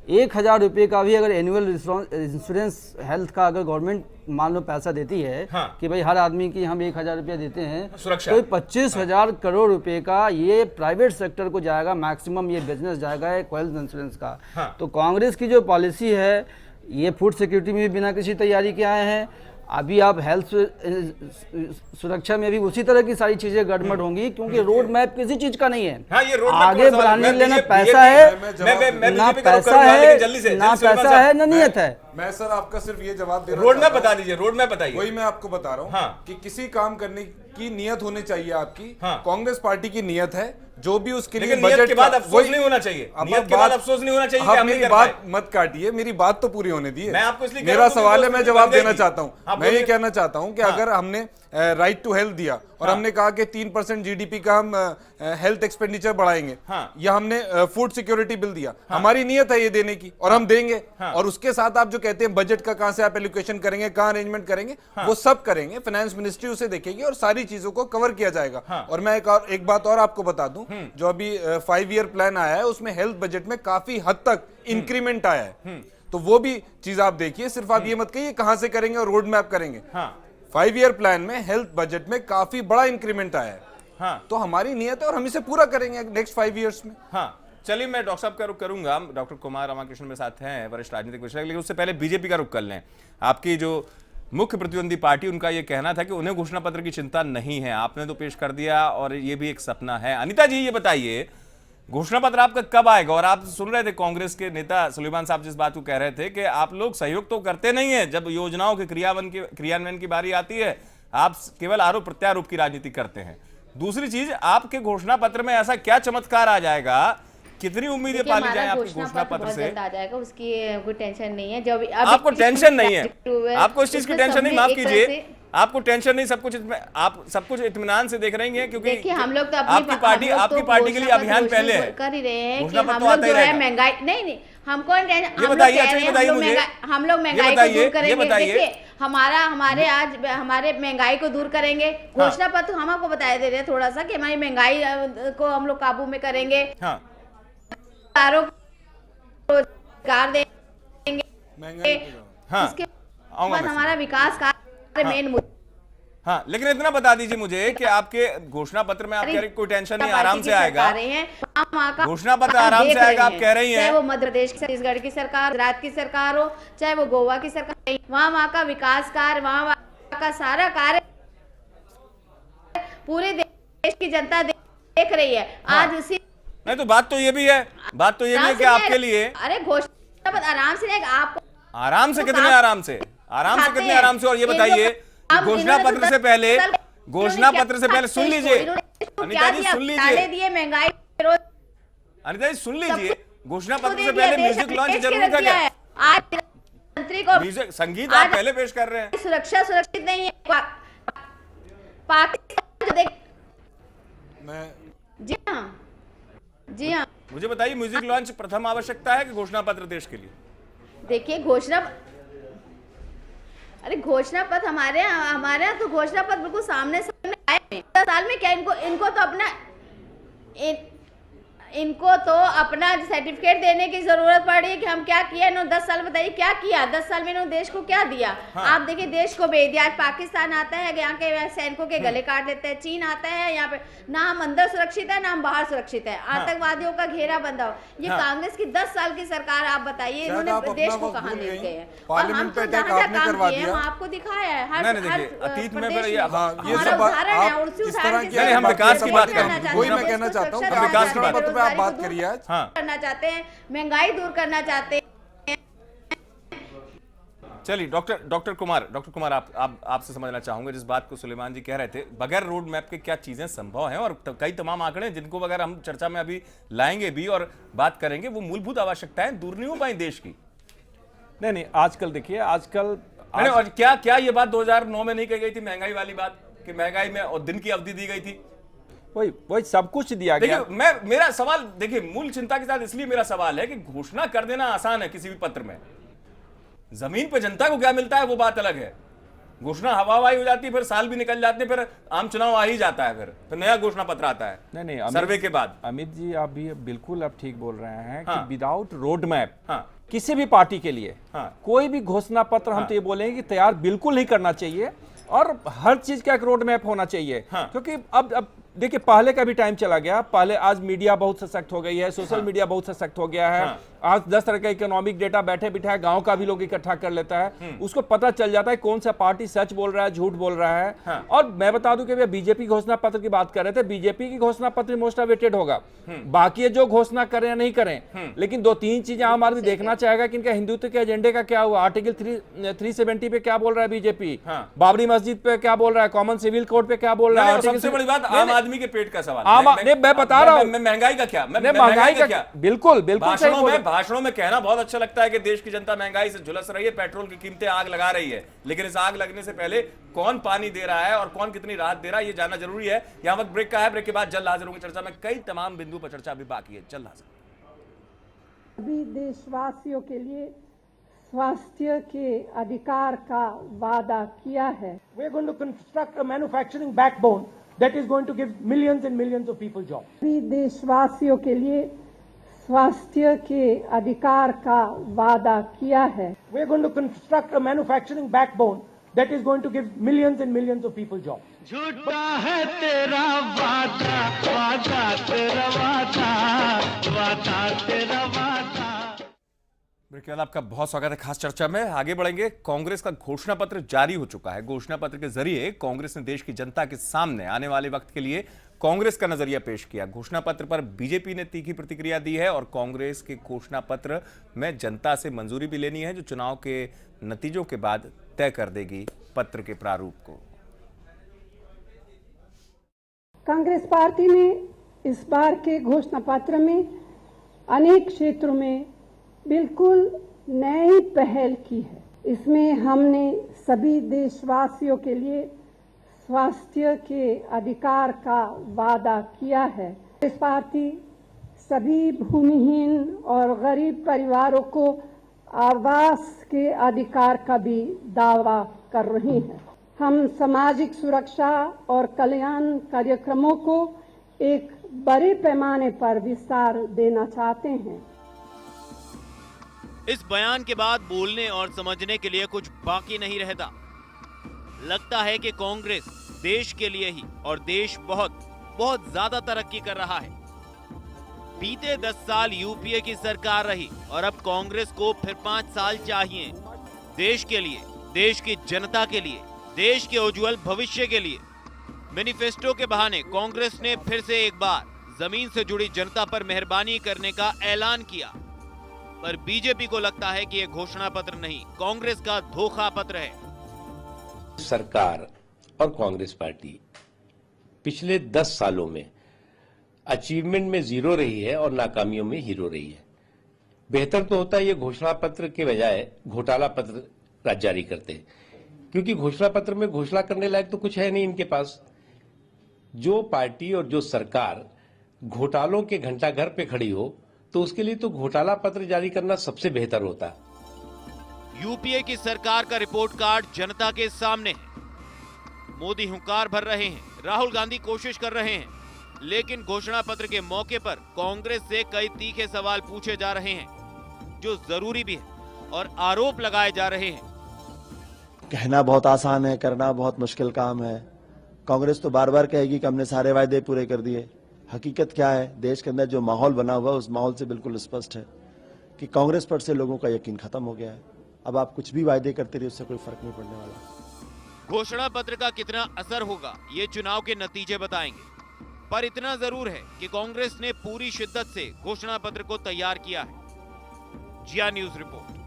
1000 रुपये का भी अगर एनुअल इंश्योरेंस हेल्थ का अगर गवर्नमेंट मान लो पैसा देती है कि भाई हर आदमी की हम 1000 रुपया देते हैं, तो 25,000 करोड़ रुपए का ये प्राइवेट सेक्टर को जाएगा, मैक्सिमम ये बिजनेस जाएगा हेल्थ इंश्योरेंस का। तो कांग्रेस की जो पॉलिसी है ये फूड सिक्योरिटी में भी बिना किसी तैयारी के आए हैं। अभी आप हेल्थ सुरक्षा में भी उसी तरह की सारी चीजें गड़बड़ होंगी, क्योंकि रोड मैप किसी चीज का नहीं है। आगे बढ़ाने के लिए ना पैसा है, ना पैसा है ना नियत है। मैं सर आपका सिर्फ ये जवाब दे रहा हूं, रोड मैप बता दीजिए, रोड मैप बताइए। वही मैं आपको बता रहा हूँ कि किसी काम करने की नियत होनी चाहिए आपकी। कांग्रेस पार्टी की नियत है जो भी उसके लिए बजट के बाद अफसोस नहीं होना चाहिए, नियत के बाद अफसोस नहीं होना चाहिए। आप मेरी बात मत काटिए, मेरी बात तो पूरी होने दी है। मैं आपको इसलिए मेरा सवाल है, मैं जवाब देना चाहता हूँ। मैं ये कहना चाहता हूँ कि अगर हमने राइट टू हेल्थ दिया और हमने कहा कि 3% जीडीपी का हम हेल्थ एक्सपेंडिचर बढ़ाएंगे, या हमने फूड सिक्योरिटी बिल दिया, हमारी नियत है ये देने की और हम देंगे। और उसके साथ आप जो कहते हैं बजट का कहां से आप एलोकेशन करेंगे, कहां अरेंजमेंट करेंगे, वो सब करेंगे। फाइनेंस मिनिस्ट्री उसे देखेगी और सारी चीजों को कवर किया जाएगा। और मैं एक बात और आपको बता दूं, जो अभी 5 ईयर प्लान आया है उसमें हेल्थ बजट में काफी हद तक इंक्रीमेंट आया है, तो वो भी चीज आप देखिए। सिर्फ आप ये मत कहिए कहां से करेंगे और रोड मैप करेंगे। 5 ईयर प्लान में हेल्थ बजट में काफी बड़ा इंक्रीमेंट आया है। तो हमारी नियत है और हम इसे पूरा करेंगे नेक्स्ट 5 ईयर्स में। चलिए मैं डॉक्टर साहब का रुख करूंगा। डॉक्टर कुमार रामाकृष्णन मेरे साथ हैं, वरिष्ठ राजनीतिक विश्लेषक, लेकिन उससे पहले बीजेपी का रुख कर लें। आपकी जो मुख्य प्रतिद्वंदी पार्टी, उनका यह कहना था कि उन्हें घोषणा पत्र की चिंता नहीं है, आपने तो पेश कर दिया और ये भी एक सपना है। अनीता जी ये बताइए, घोषणा पत्र आपका कब आएगा? और आप सुन रहे थे कांग्रेस के नेता सुलेमान साहब जिस बात को कह रहे थे कि आप लोग सहयोग तो करते नहीं है, जब योजनाओं के क्रियान्वयन की बारी आती है आप केवल आरोप प्रत्यारोप की राजनीति करते हैं। दूसरी चीज, आपके घोषणा पत्र में ऐसा क्या चमत्कार आ जाएगा, कितनी उम्मीदें पाली जाए आपकी घोषणा पत्र से? आ जाएगा, उसकी कोई टेंशन नहीं है। जब आपको टेंशन नहीं है, आपको इस चीज की टेंशन नहीं, माफ कीजिए, आपको टेंशन नहीं, आप सब कुछ इत्मीनान से देख रही हैं, क्योंकि हम लोग तो आपकी पार्टी के लिए अभियान पहले है, कर ही रहे हैं कि हम हम लोग जो है महंगाई नहीं हमको ये बताइए। अच्छा ये बताइए मुझे, हम लोग महंगाई को दूर करेंगे। देखिए हमारे महंगाई को दूर करेंगे। घोषणा पत्र हम आपको बताया दे रहे हैं थोड़ा सा कि हमारी महंगाई को हम लोग काबू में करेंगे, रोजगार देंगे, उसके बाद हमारा विकास कार्य मेन मुद्दा। हाँ, लेकिन इतना बता दीजिए मुझे कि आपके घोषणा पत्र में आप कह रही कोई टेंशन नहीं, आराम से आएगा घोषणा पत्र, आराम से आएगा आप कह रही हैं। चाहे वो मध्य प्रदेश छत्तीसगढ़ की सरकार, गुजरात की सरकार हो, चाहे वो गोवा की सरकार, वहाँ का विकास कार्य, वहाँ का सारा कार्य पूरे देश की जनता देख रही है। आज उसी नहीं तो बात तो ये भी है, बात तो ये भी है कि आपके लिए अरे घोषणा पत्र आराम से रहेगा। आपको आराम से कितने आराम से, आराम से कितने आराम से? और ये बताइए घोषणा पत्र से पहले, घोषणा पत्र से पहले सुन लीजिए अनीता जी, सुन लीजिए महंगाई, अनीता जी सुन लीजिए, घोषणा पत्र से पहले म्यूजिक लॉन्च जरूरी था क्या? आज मंत्री को म्यूजिक संगीत आप पहले पेश कर रहे हैं। सुरक्षा सुरक्षित नहीं है पाकिस्तान। जी हाँ, मुझे बताइए म्यूजिक लॉन्च प्रथम आवश्यकता है कि घोषणा पत्र देश के लिए? देखिए घोषणा पत्र हमारे यहाँ तो घोषणा पत्र बिल्कुल सामने आए हैं। 10 साल में क्या इनको तो अपना सर्टिफिकेट देने की जरूरत पड़ी है कि हम क्या किया। इन्होंने 10 साल बताइए क्या किया, 10 साल में इन्होंने देश को क्या दिया। आप देखिए देश को भेज दिया। पाकिस्तान आता है, यहाँ के सैनिकों के गले काट देते हैं। चीन आता है, यहाँ पे ना हम अंदर सुरक्षित है ना हम बाहर सुरक्षित है। आतंकवादियों का घेरा बंदा हो। ये कांग्रेस की 10 साल की सरकार, आप बताइए इन्होंने देश को कहाँ ले गए हैं। और हम तो जहाँ जहाँ काम किए हम आपको दिखाया है। हर अतीत में हम विकास की बात वही मैं कहना चाहता हूँ, विकास की बात आप बात करिए आज। करना चाहते हैं, महंगाई दूर करना चाहते हैं। चलिए डॉक्टर कुमार आपसे समझना चाहूंगा जिस बात को सुलेमान जी कह रहे थे, बगैर रोड मैप के क्या चीजें संभव हैं, और कई तमाम आंकड़े जिनको अगर हम चर्चा में अभी लाएंगे भी और बात करेंगे, वो मूलभूत आवश्यकताएं दूर नहीं हो पाई देश की। नहीं, आजकल देखिए, आजकल मैंने और क्या ये बात 2009 में नहीं कही गई थी, महंगाई वाली बात, कि महंगाई में और दिन की अवधि दी गई थी? वही सब कुछ दिया गया। देखिए मेरा सवाल, देखिए मूल चिंता के साथ इसलिए मेरा सवाल है कि घोषणा कर देना आसान है किसी भी पत्र में, जमीन पे जनता को क्या मिलता है वो बात अलग है। घोषणा हवाई हो जाती है, फिर साल भी निकल जाते हैं, फिर आम चुनाव आ ही जाता है, फिर नया घोषणा पत्र आता है नहीं सर्वे के बाद। अमित जी आप भी बिल्कुल आप ठीक बोल रहे हैं कि विदाउट रोड मैप किसी भी पार्टी के लिए कोई भी घोषणा पत्र हम तो ये बोलेंगे कि तैयार बिल्कुल नहीं करना चाहिए, और हर चीज का एक रोड मैप होना चाहिए। क्योंकि अब देखिए पहले का भी टाइम चला गया, पहले आज मीडिया बहुत सशक्त हो गई है, सोशल मीडिया बहुत सशक्त हो गया है। आज 10 तरह का इकोनॉमिक डेटा बैठे बिठाए गांव का भी लोग इकट्ठा कर लेता है, उसको पता चल जाता है कौन सा पार्टी सच बोल रहा है झूठ बोल रहा है। और मैं बता दूं कि बीजेपी घोषणा पत्र की बात कर रहे थे, बीजेपी की घोषणा पत्र मोस्ट अवेटेड होगा, बाकी जो घोषणा करें या नहीं करें, लेकिन 2-3 चीजें आम आदमी देखना चाहेगा कि इनका हिंदुत्व के एजेंडे का क्या हुआ। आर्टिकल 370 पे क्या बोल रहा है बीजेपी, बाबरी मस्जिद पे क्या बोल रहा है, कॉमन सिविल कोड पे क्या बोल रहा है। सबसे बड़ी बात आम आदमी के पेट का सवाल, मैं बता रहा हूं महंगाई का क्या, महंगाई का क्या, बिल्कुल भाषणों में कहना बहुत अच्छा लगता है कि देश की जनता महंगाई से झुलस रही है, पेट्रोल की कीमतें आग लगा रही है, लेकिन इस आग लगने से पहले कौन पानी दे रहा है और कौन कितनी राहत दे रहा है ये जानना जरूरी है। यहां वक्त ब्रेक का है, ब्रेक के बाद जल्द हाजिर होंगे चर्चा में, कई तमाम बिंदु पर चर्चा अभी बाकी है, जल्द हाजिर। सभी देशवासियों के लिए स्वास्थ्य के अधिकार का वादा किया है। We are going to construct a manufacturing backbone that is going to give millions and millions of people jobs. सभी देशवासियों के लिए स्वास्थ्य के अधिकार का वादा किया है। We are going to construct a manufacturing backbone that is going to give millions and millions of people jobs. झूठा है तेरा वादा, वादा तेरा वादा, वादा तेरा वादा। ब्रेक के बाद आपका बहुत स्वागत है खास चर्चा में। आगे बढ़ेंगे। कांग्रेस का घोषणा पत्र जारी हो चुका है। घोषणा पत्र के जरिए कांग्रेस ने देश की जनता के सामने आने वाले वक्त के लिए कांग्रेस का नजरिया पेश किया। घोषणा पत्र पर बीजेपी ने तीखी प्रतिक्रिया दी है और कांग्रेस के घोषणा पत्र में जनता से मंजूरी भी लेनी है, जो चुनाव के नतीजों के बाद तय कर देगी पत्र के प्रारूप को। कांग्रेस पार्टी ने इस बार के घोषणा पत्र में अनेक क्षेत्रों में बिल्कुल नई पहल की है। इसमें हमने सभी देशवासियों के लिए स्वास्थ्य के अधिकार का वादा किया है। इस पार्टी सभी भूमिहीन और गरीब परिवारों को आवास के अधिकार का भी दावा कर रही है। हम सामाजिक सुरक्षा और कल्याण कार्यक्रमों को एक बड़े पैमाने पर विस्तार देना चाहते हैं। इस बयान के बाद बोलने और समझने के लिए कुछ बाकी नहीं रहता। लगता है कि कांग्रेस देश के लिए ही, और देश बहुत ज्यादा तरक्की कर रहा है। बीते 10 साल यूपीए की सरकार रही और अब कांग्रेस को फिर 5 साल चाहिए देश के लिए, देश की जनता के लिए, देश के उज्जवल भविष्य के लिए। मैनिफेस्टो के बहाने कांग्रेस ने फिर से एक बार जमीन से जुड़ी जनता पर मेहरबानी करने का ऐलान किया, पर बीजेपी को लगता है कि यह घोषणा पत्र नहीं, कांग्रेस का धोखा पत्र है। सरकार और कांग्रेस पार्टी पिछले 10 सालों में अचीवमेंट में जीरो रही है और नाकामियों में हीरो रही है। बेहतर तो होता है ये घोषणा पत्र के बजाय घोटाला पत्र जारी करते, क्योंकि घोषणा पत्र में घोषणा करने लायक तो कुछ है नहीं इनके पास। जो पार्टी और जो सरकार घोटालों के घंटाघर पे खड़ी हो तो उसके लिए तो घोटाला पत्र जारी करना सबसे बेहतर होता है। यूपीए की सरकार का रिपोर्ट कार्ड जनता के सामने है। मोदी हुंकार भर रहे हैं, राहुल गांधी कोशिश कर रहे हैं, लेकिन घोषणा पत्र के मौके पर कांग्रेस से कई तीखे सवाल पूछे जा रहे हैं, जो जरूरी भी है, और आरोप लगाए जा रहे हैं। कहना बहुत आसान है, करना बहुत मुश्किल काम है। कांग्रेस तो बार बार कहेगी कि हमने सारे वायदे पूरे कर दिए। हकीकत क्या है, देश के अंदर जो माहौल बना हुआ है उस माहौल से बिल्कुल स्पष्ट है कि कांग्रेस पर से लोगों का यकीन खत्म हो गया है। अब आप कुछ भी वायदे करते रहिए, उससे कोई फर्क नहीं पड़ने वाला। घोषणा पत्र का कितना असर होगा ये चुनाव के नतीजे बताएंगे, पर इतना जरूर है कि कांग्रेस ने पूरी शिद्दत से घोषणा पत्र को तैयार किया है। जिया न्यूज रिपोर्ट।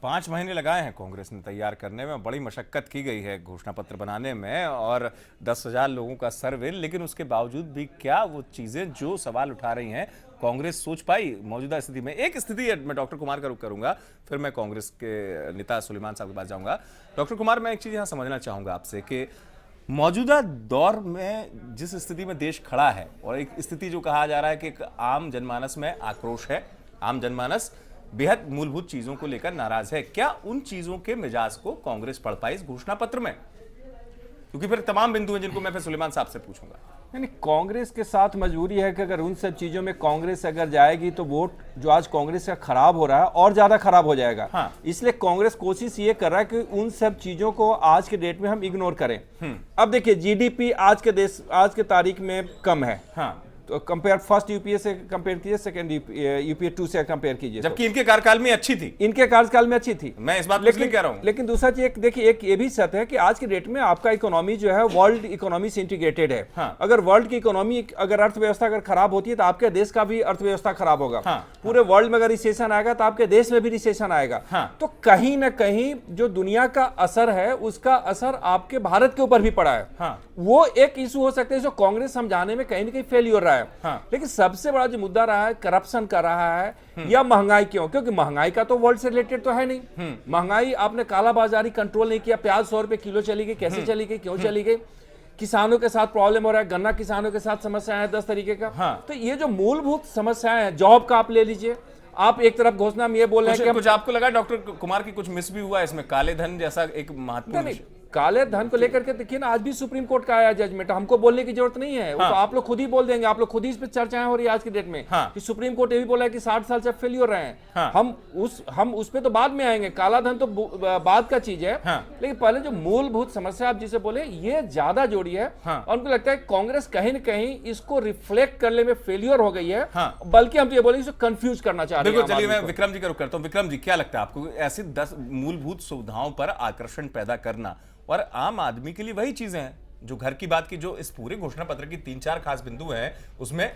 5 महीने लगाए हैं कांग्रेस ने तैयार करने में, बड़ी मशक्कत की गई है घोषणा पत्र बनाने में, और 10,000 लोगों का सर्वे, लेकिन उसके बावजूद भी क्या वो चीजें जो सवाल उठा रही हैं कांग्रेस सोच पाई मौजूदा स्थिति में? एक स्थिति मैं डॉक्टर कुमार का रुख करूंगा, फिर मैं कांग्रेस के नेता सुलेमान साहब के पास जाऊंगा। डॉक्टर कुमार, मैं एक चीज यहां समझना चाहूंगा आपसे कि मौजूदा दौर में जिस स्थिति में देश खड़ा है, और एक स्थिति जो कहा जा रहा है कि एक आम जनमानस में आक्रोश है, आम जनमानस बेहद मूलभूत चीजों को लेकर नाराज है, क्या उन चीजों के मिजाज को कांग्रेस पढ़ पाई इस घोषणा पत्र में? क्योंकि फिर तमाम बिंदु हैं जिनको मैं फिर सुलेमान साहब से पूछूंगा। नहीं, कांग्रेस के साथ मजबूरी है कि अगर उन सब चीजों में कांग्रेस अगर जाएगी तो वोट जो आज कांग्रेस का खराब हो रहा है और ज्यादा खराब हो जाएगा। हाँ। इसलिए कांग्रेस कोशिश ये कर रहा है कि उन सब चीजों को आज के डेट में हम इग्नोर करें। अब देखिए, जीडीपी आज के तारीख में कम है। हाँ। तो कंपेयर फर्स्ट यूपीए से कंपेयर कीजिए, सेकंड यूपीए 2 से कंपेयर कीजिए, जबकि इनके कार्यकाल में अच्छी थी। इनके कार्यकाल में अच्छी थी। मैं इस बात लेकिन कह रहा हूं। लेकिन दूसरा चीज देखिए, एक ये भी सत्य है कि आज के डेट में आपका इकोनॉमी जो है वर्ल्ड इकोनॉमी से इंटीग्रेटेड है। हाँ। अगर वर्ल्ड की इकोनॉमी, अगर अर्थव्यवस्था अगर खराब होती है तो आपके देश का भी अर्थव्यवस्था खराब होगा। हाँ। पूरे वर्ल्ड में अगर रिसेशन आएगा तो आपके देश में भी रिसेशन आएगा। हाँ। तो कहीं ना कहीं जो दुनिया का असर है उसका असर आपके भारत के ऊपर भी पड़ा है। हाँ। वो एक इशू हो सकता है जो कांग्रेस समझाने में कहीं ना कहीं फेलियर रहा है। हाँ। लेकिन सबसे बड़ा जो मुद्दा रहा है करप्शन का रहा है या महंगाई क्यों? क्योंकि महंगाई का तो वर्ल्ड से रिलेटेड तो है नहीं। महंगाई आपने कालाबाजारी कंट्रोल नहीं किया, प्याज 100 रुपए किलो चली गई, कैसे चली गई, क्यों चली गई? किसानों के साथ प्रॉब्लम हो रहा है, गन्ना किसानों के साथ समस्या है 10 तरीके का। हाँ। तो ये जो मूलभूत समस्याएं हैं, जॉब का आप ले लीजिए, आप एक तरफ घोषणा में ये बोल रहे हैं कि कुछ आपको लगा डॉक्टर कुमार की कुछ मिस भी हुआ इसमें? काले धन जैसा एक महत्वपूर्ण काले धन को लेकर के देखिए ना, आज भी सुप्रीम कोर्ट का आया जजमेंट, हमको बोलने की जरूरत नहीं है। वो तो आप लोग खुद ही बोल देंगे, आप लोग खुद ही इस पे चर्चाएं हो रही है आज की डेट में। हाँ। कि सुप्रीम कोर्ट ये भी बोला है कि 60 साल से फेलियर रहे हैं। हाँ। हम उस पे तो बाद में आएंगे, काला धन तो बाद का चीज है। हाँ। लेकिन पहले जो मूलभूत समस्या आप जिसे बोले, ये ज्यादा जोड़ी है। हाँ। और उनको लगता है कांग्रेस कहीं ना कहीं इसको रिफ्लेक्ट करने में फेलियर हो गई है। हाँ। बल्कि हम तो ये बोले इसको कंफ्यूज करना चाह रहे हैं। बिल्कुल, चलिए मैं विक्रम जी का रुख करता हूं। विक्रम जी, क्या लगता है आपको ऐसी 10 मूलभूत सुविधाओं पर आकर्षण पैदा करना और आम आदमी के लिए वही चीजें हैं जो घर की बात की, जो इस पूरे घोषणा पत्र की 3-4 खास बिंदु हैं, उसमें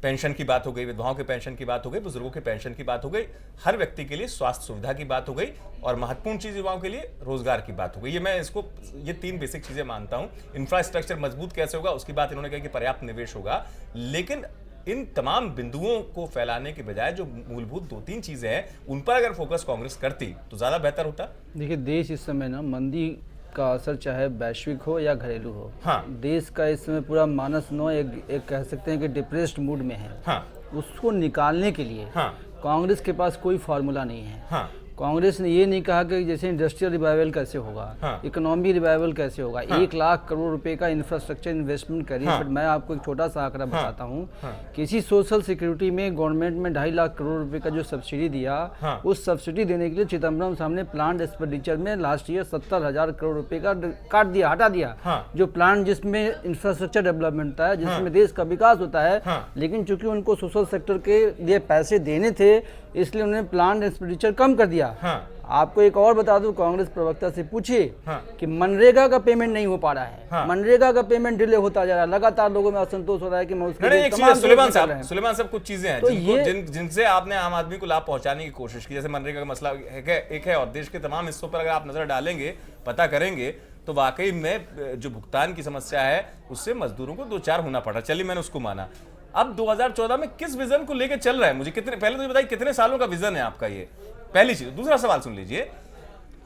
पेंशन की बात हो गई, विधवाओं के पेंशन की बात हो गई, बुजुर्गों के पेंशन की बात हो गई, हर व्यक्ति के लिए स्वास्थ्य सुविधा की बात हो गई, और महत्वपूर्ण चीज युवाओं के लिए रोजगार की बात हो गई। ये 3 बेसिक चीजें मानता हूं। इंफ्रास्ट्रक्चर मजबूत कैसे होगा उसकी बात इन्होंने कहा कि पर्याप्त निवेश होगा। लेकिन इन तमाम बिंदुओं को फैलाने के बजाय जो मूलभूत 2-3 चीजें हैं उन पर अगर फोकस कांग्रेस करती तो ज्यादा बेहतर होता। देखिए, देश इस समय ना मंदी का असर चाहे वैश्विक हो या घरेलू हो, हाँ। देश का इस समय पूरा मानस नो एक कह सकते हैं कि डिप्रेस्ड मूड में है। हाँ। उसको निकालने के लिए हाँ। कांग्रेस के पास कोई फार्मूला नहीं है। हाँ। कांग्रेस ने ये नहीं कहा कि जैसे इंडस्ट्रियल रिवाइवल कैसे होगा, हाँ। इकोनॉमी रिवाइवल कैसे होगा। हाँ। 1 लाख करोड़ रुपए का इंफ्रास्ट्रक्चर इन्वेस्टमेंट करिए। हाँ। बट मैं आपको एक छोटा सा आंकड़ा बताता हूँ। हाँ। किसी सोशल सिक्योरिटी में गवर्नमेंट में 2.5 लाख करोड़ रुपए का जो सब्सिडी दिया, हाँ। उस सब्सिडी देने के लिए चिदम्बरम सामने प्लांट एक्सपेंडिचर में लास्ट ईयर 70,000 करोड़ रुपए का काट दिया, हटा दिया। हाँ। जो प्लांट जिसमें इंफ्रास्ट्रक्चर डेवलपमेंट था, जिसमें देश का विकास होता है। हाँ। लेकिन चूंकि उनको सोशल सेक्टर के लिए पैसे देने थे, इसलिए उन्होंने प्लांट एक्सपेंडिचर कम कर दिया। हाँ। आपको एक और बता दूं, कांग्रेस प्रवक्ता से पूछिए हाँ। कि मनरेगा का पेमेंट नहीं हो पा रहा है। हाँ। मनरेगा का पेमेंट डिले होता जा रहा है। लगातार लोगों में असंतोष हो रहा है कि मैं उसके लिए एक तमाम चीज सुलेमान प्रयत्न कर रहे हैं। साहब कुछ चीजें हैं तो जिनसे आपने आम आदमी को लाभ पहुंचाने की कोशिश की, जैसे मनरेगा का मसला एक है, और देश के तमाम हिस्सों पर अगर आप नजर डालेंगे, पता करेंगे तो वाकई में जो भुगतान की समस्या है उससे मजदूरों को 2-4 होना पड़ा। चलिए, मैंने उसको माना। अब 2014 में किस विजन को लेकर चल रहा है? मुझे पहले तो ये बताइए, कितने सालों का विजन है आपका? ये पहली चीज। दूसरा सवाल सुन लीजिए,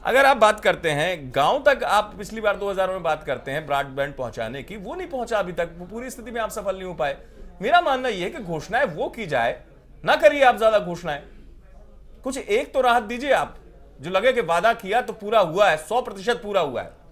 अगर आप बात करते हैं गांव तक, आप पिछली बार 2000 में बात करते हैं ब्रॉडबैंड पहुंचाने की, वो नहीं पहुंचा अभी तक, पूरी स्थिति में आप सफल नहीं हो पाए। मेरा मानना यह है कि घोषणाएं वो की जाए, ना करिए आप ज्यादा घोषणाएं, कुछ एक तो राहत दीजिए आप, जो लगे कि वादा किया तो पूरा हुआ है, 100% पूरा हुआ है।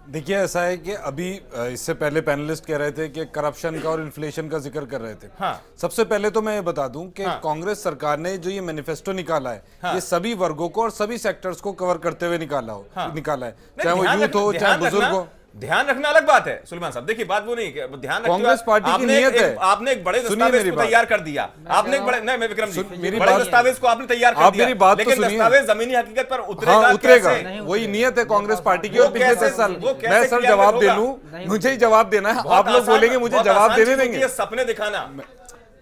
देखिए, ऐसा है कि अभी इससे पहले पैनलिस्ट कह रहे थे कि करप्शन का और इन्फ्लेशन का जिक्र कर रहे थे। हाँ। सबसे पहले तो मैं ये बता दूं कि हाँ। कांग्रेस सरकार ने जो ये मैनिफेस्टो निकाला है, हाँ। ये सभी वर्गों को और सभी सेक्टर्स को कवर करते हुए निकाला है, चाहे वो ध्यान यूथ हो, चाहे बुजुर्ग हो। ध्यान रखना अलग बात है सुलेमान साहब। देखिए, बात वो नहीं है, ध्यान कांग्रेस पार्टी की नीयत है। आपने एक बड़े दस्तावेज को तैयार कर दिया। आपने एक बड़े, नहीं मैं विक्रम जी, बड़े दस्तावेज को आपने तैयार कर दिया, मेरी बात तो लेकिन सुनिए। दस्तावेज जमीनी हकीकत पर उतरेगा। हाँ, उतरेगा। कैसे? वही नीयत है कांग्रेस पार्टी की। और पिछले 10 साल मैं सर क्लियर जवाब दे होगा? लूं, मुझे ही जवाब देना है। आप लोग बोलेंगे मुझे जवाब देने देंगे? सपने दिखाना,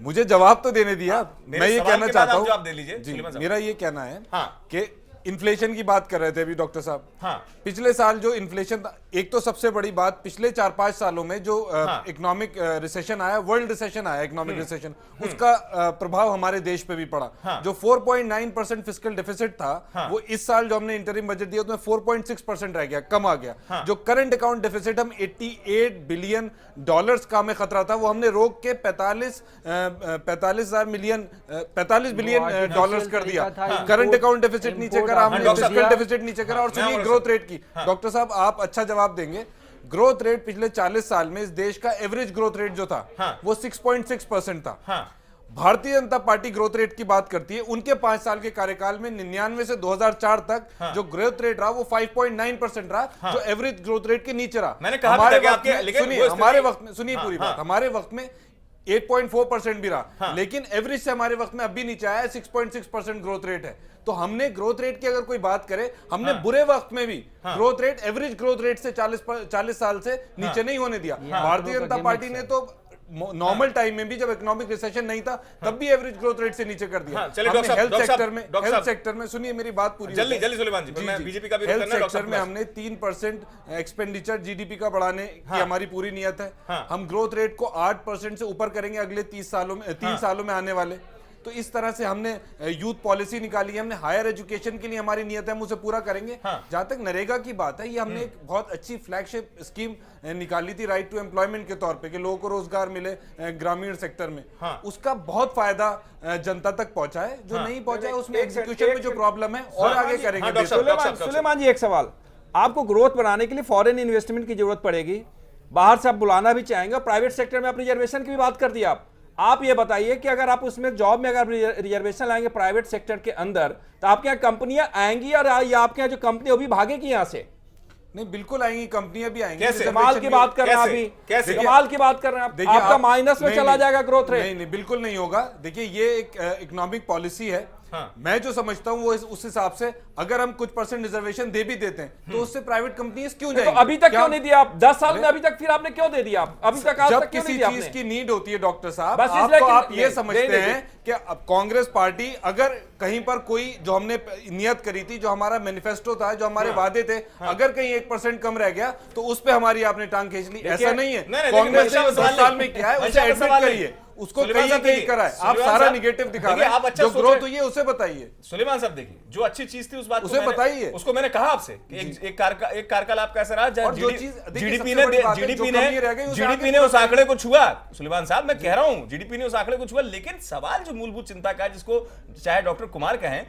मुझे जवाब तो देने दिया। मैं ये कहना चाहता हूँ, दे लीजिए। मेरा ये कहना है कि इन्फ्लेशन की बात कर रहे थे अभी डॉक्टर साहब। हाँ। पिछले साल जो इन्फ्लेशन था, एक तो सबसे बड़ी बात पिछले 4-5 सालों में जो इकोनॉमिक रिसेशन आया, वर्ल्ड रिसेशन आया, इकोनॉमिक रिसेशन, उसका प्रभाव हमारे देश पे भी पड़ा। जो 4.9% फिस्कल डेफिसिट था, वो इस साल जो हमने इंटरिम बजट दिया उसमें 4.6% रह गया, कम आ गया। जो करंट अकाउंट डेफिसिट हम $88 बिलियन का हमें खतरा था, वो हमने रोक के 45 बिलियन डॉलर्स कर दिया। करंट अकाउंट डेफिसिट नीचे करा हमने, फिस्कल डेफिसिट नीचे करा। और सुनिए ग्रोथ रेट की, डॉक्टर साहब आप अच्छा जवाब देंगे। ग्रोथ रेट पिछले 40 साल में इस देश का एवरेज ग्रोथ रेट जो था वो 6.6% था। Bharatiya Janata party growth rate की बात करती है, उनके 5 साल के कार्यकाल में 99 से 2004 तक जो ग्रोथ रेट रहा वो 5.9% रहा, जो एवरेज ग्रोथ रेट के नीचे रहा। मैंने कहा हमारे था वक्त में, सुनिए हमारे वक्त में, सुनिए पूरी बात, हमारे वक्त में 8.4% भी रहा, लेकिन एवरेज से हमारे वक्त में अभी नीचे आया, 6.6% ग्रोथ रेट है। तो हमने ग्रोथ रेट की अगर कोई बात करे, हमने बुरे वक्त में भी growth rate, average growth rate से 40 साल से नीचे नहीं होने दिया। भारतीय जनता पार्टी ने तो नॉर्मल टाइम में भी, जब इकोनॉमिक रिसेशन नहीं था, तब भी एवरेज ग्रोथ रेट से नीचे कर दिया। हेल्थ सेक्टर में सुनिए मेरी बात पूरी, जल्दी सुलेमान जी, मैं बीजेपी का भी हेल्थ सेक्टर में हमने 3% एक्सपेंडिचर जीडीपी का बढ़ाने की हमारी पूरी नियत है। हम ग्रोथ रेट को 8% से ऊपर करेंगे अगले 3 सालों में आने वाले। तो इस तरह से हमने यूथ पॉलिसी निकाली है, हमने हायर एजुकेशन के लिए हमारी नियत है, हम उसे पूरा करेंगे। जहां तक नरेगा की बात है, ये हमने एक बहुत अच्छी फ्लैगशिप स्कीम निकाली थी राइट टू एम्प्लॉयमेंट के तौर पे, कि लोगों को रोजगार मिले ग्रामीण सेक्टर में। उसका बहुत फायदा जनता तक पहुंचा है, जो नहीं पहुंचा है उसमें एग्जीक्यूशन में जो प्रॉब्लम है और आगे करेंगे। सुलेमान जी एक सवाल, आपको ग्रोथ बनाने के लिए फॉरेन इन्वेस्टमेंट की जरूरत पड़ेगी, बाहर से आप बुलाना भी चाहेंगे, प्राइवेट सेक्टर में आप रिजर्वेशन की भी बात कर दी। आप ये बताइए कि अगर आप उसमें जॉब में अगर रिजर्वेशन लाएंगे प्राइवेट सेक्टर के अंदर, तो आपके यहाँ कंपनियां आएंगी और आपके यहाँ जो कंपनी वो भी भागेगी यहाँ से? नहीं, बिल्कुल आएंगी, कंपनियां भी आएंगी। कैसे? कमाल की बात कर रहे हैं अभी, कैसे कमाल की बात कर रहे हैं आप? आपका माइनस में चला जाएगा ग्रोथ रेट। नहीं, बिल्कुल नहीं होगा। देखिए ये एक इकोनॉमिक पॉलिसी है। मैं जो समझता हूं वो उस हिसाब से, अगर हम कुछ % रिजर्वेशन दे भी देते हैं तो उससे प्राइवेट कंपनीज क्यों जाएंगी? तो अभी तक क्यों नहीं दिया आप? 10 साल में अभी तक फिर आपने क्यों दे दिया? अभी तक आज जब तक क्यों किसी नहीं दिया चीज आपने? की नीड होती है डॉक्टर साहब, आप ये समझते हैं कि अब कांग्रेस पार्टी अगर कहीं पर कोई जो हमने नियत करी थी, जो हमारा मैनिफेस्टो था, जो हमारे वादे थे, अगर कहीं 1% कम रह गया तो उस पे हमारी आपने टांग खींच ली। ऐसा नहीं है, कांग्रेस ने 10 साल में किया है, उसे एडमिट करिए, उसको कहीं करा है। आप सारा निगेटिव दिखा रहे हैं, जो ग्रोथ हुई है उसे बताइए। सुलेमान साहब देखिए, जो अच्छी चीज थी उस बात उसे बताइए, उसको मैंने कहा आपसे एक कार्यकाल आप कैसे रहा, जीडीपी ने उस आंकड़े को छुआ। सुलेमान साहब मैं कह रहा हूं जीडीपी ने उस आंकड़े को छुआ, लेकिन सवाल जो मूलभूत चिंता का है, जिसको चाहे डॉक्टर कुमार कहें,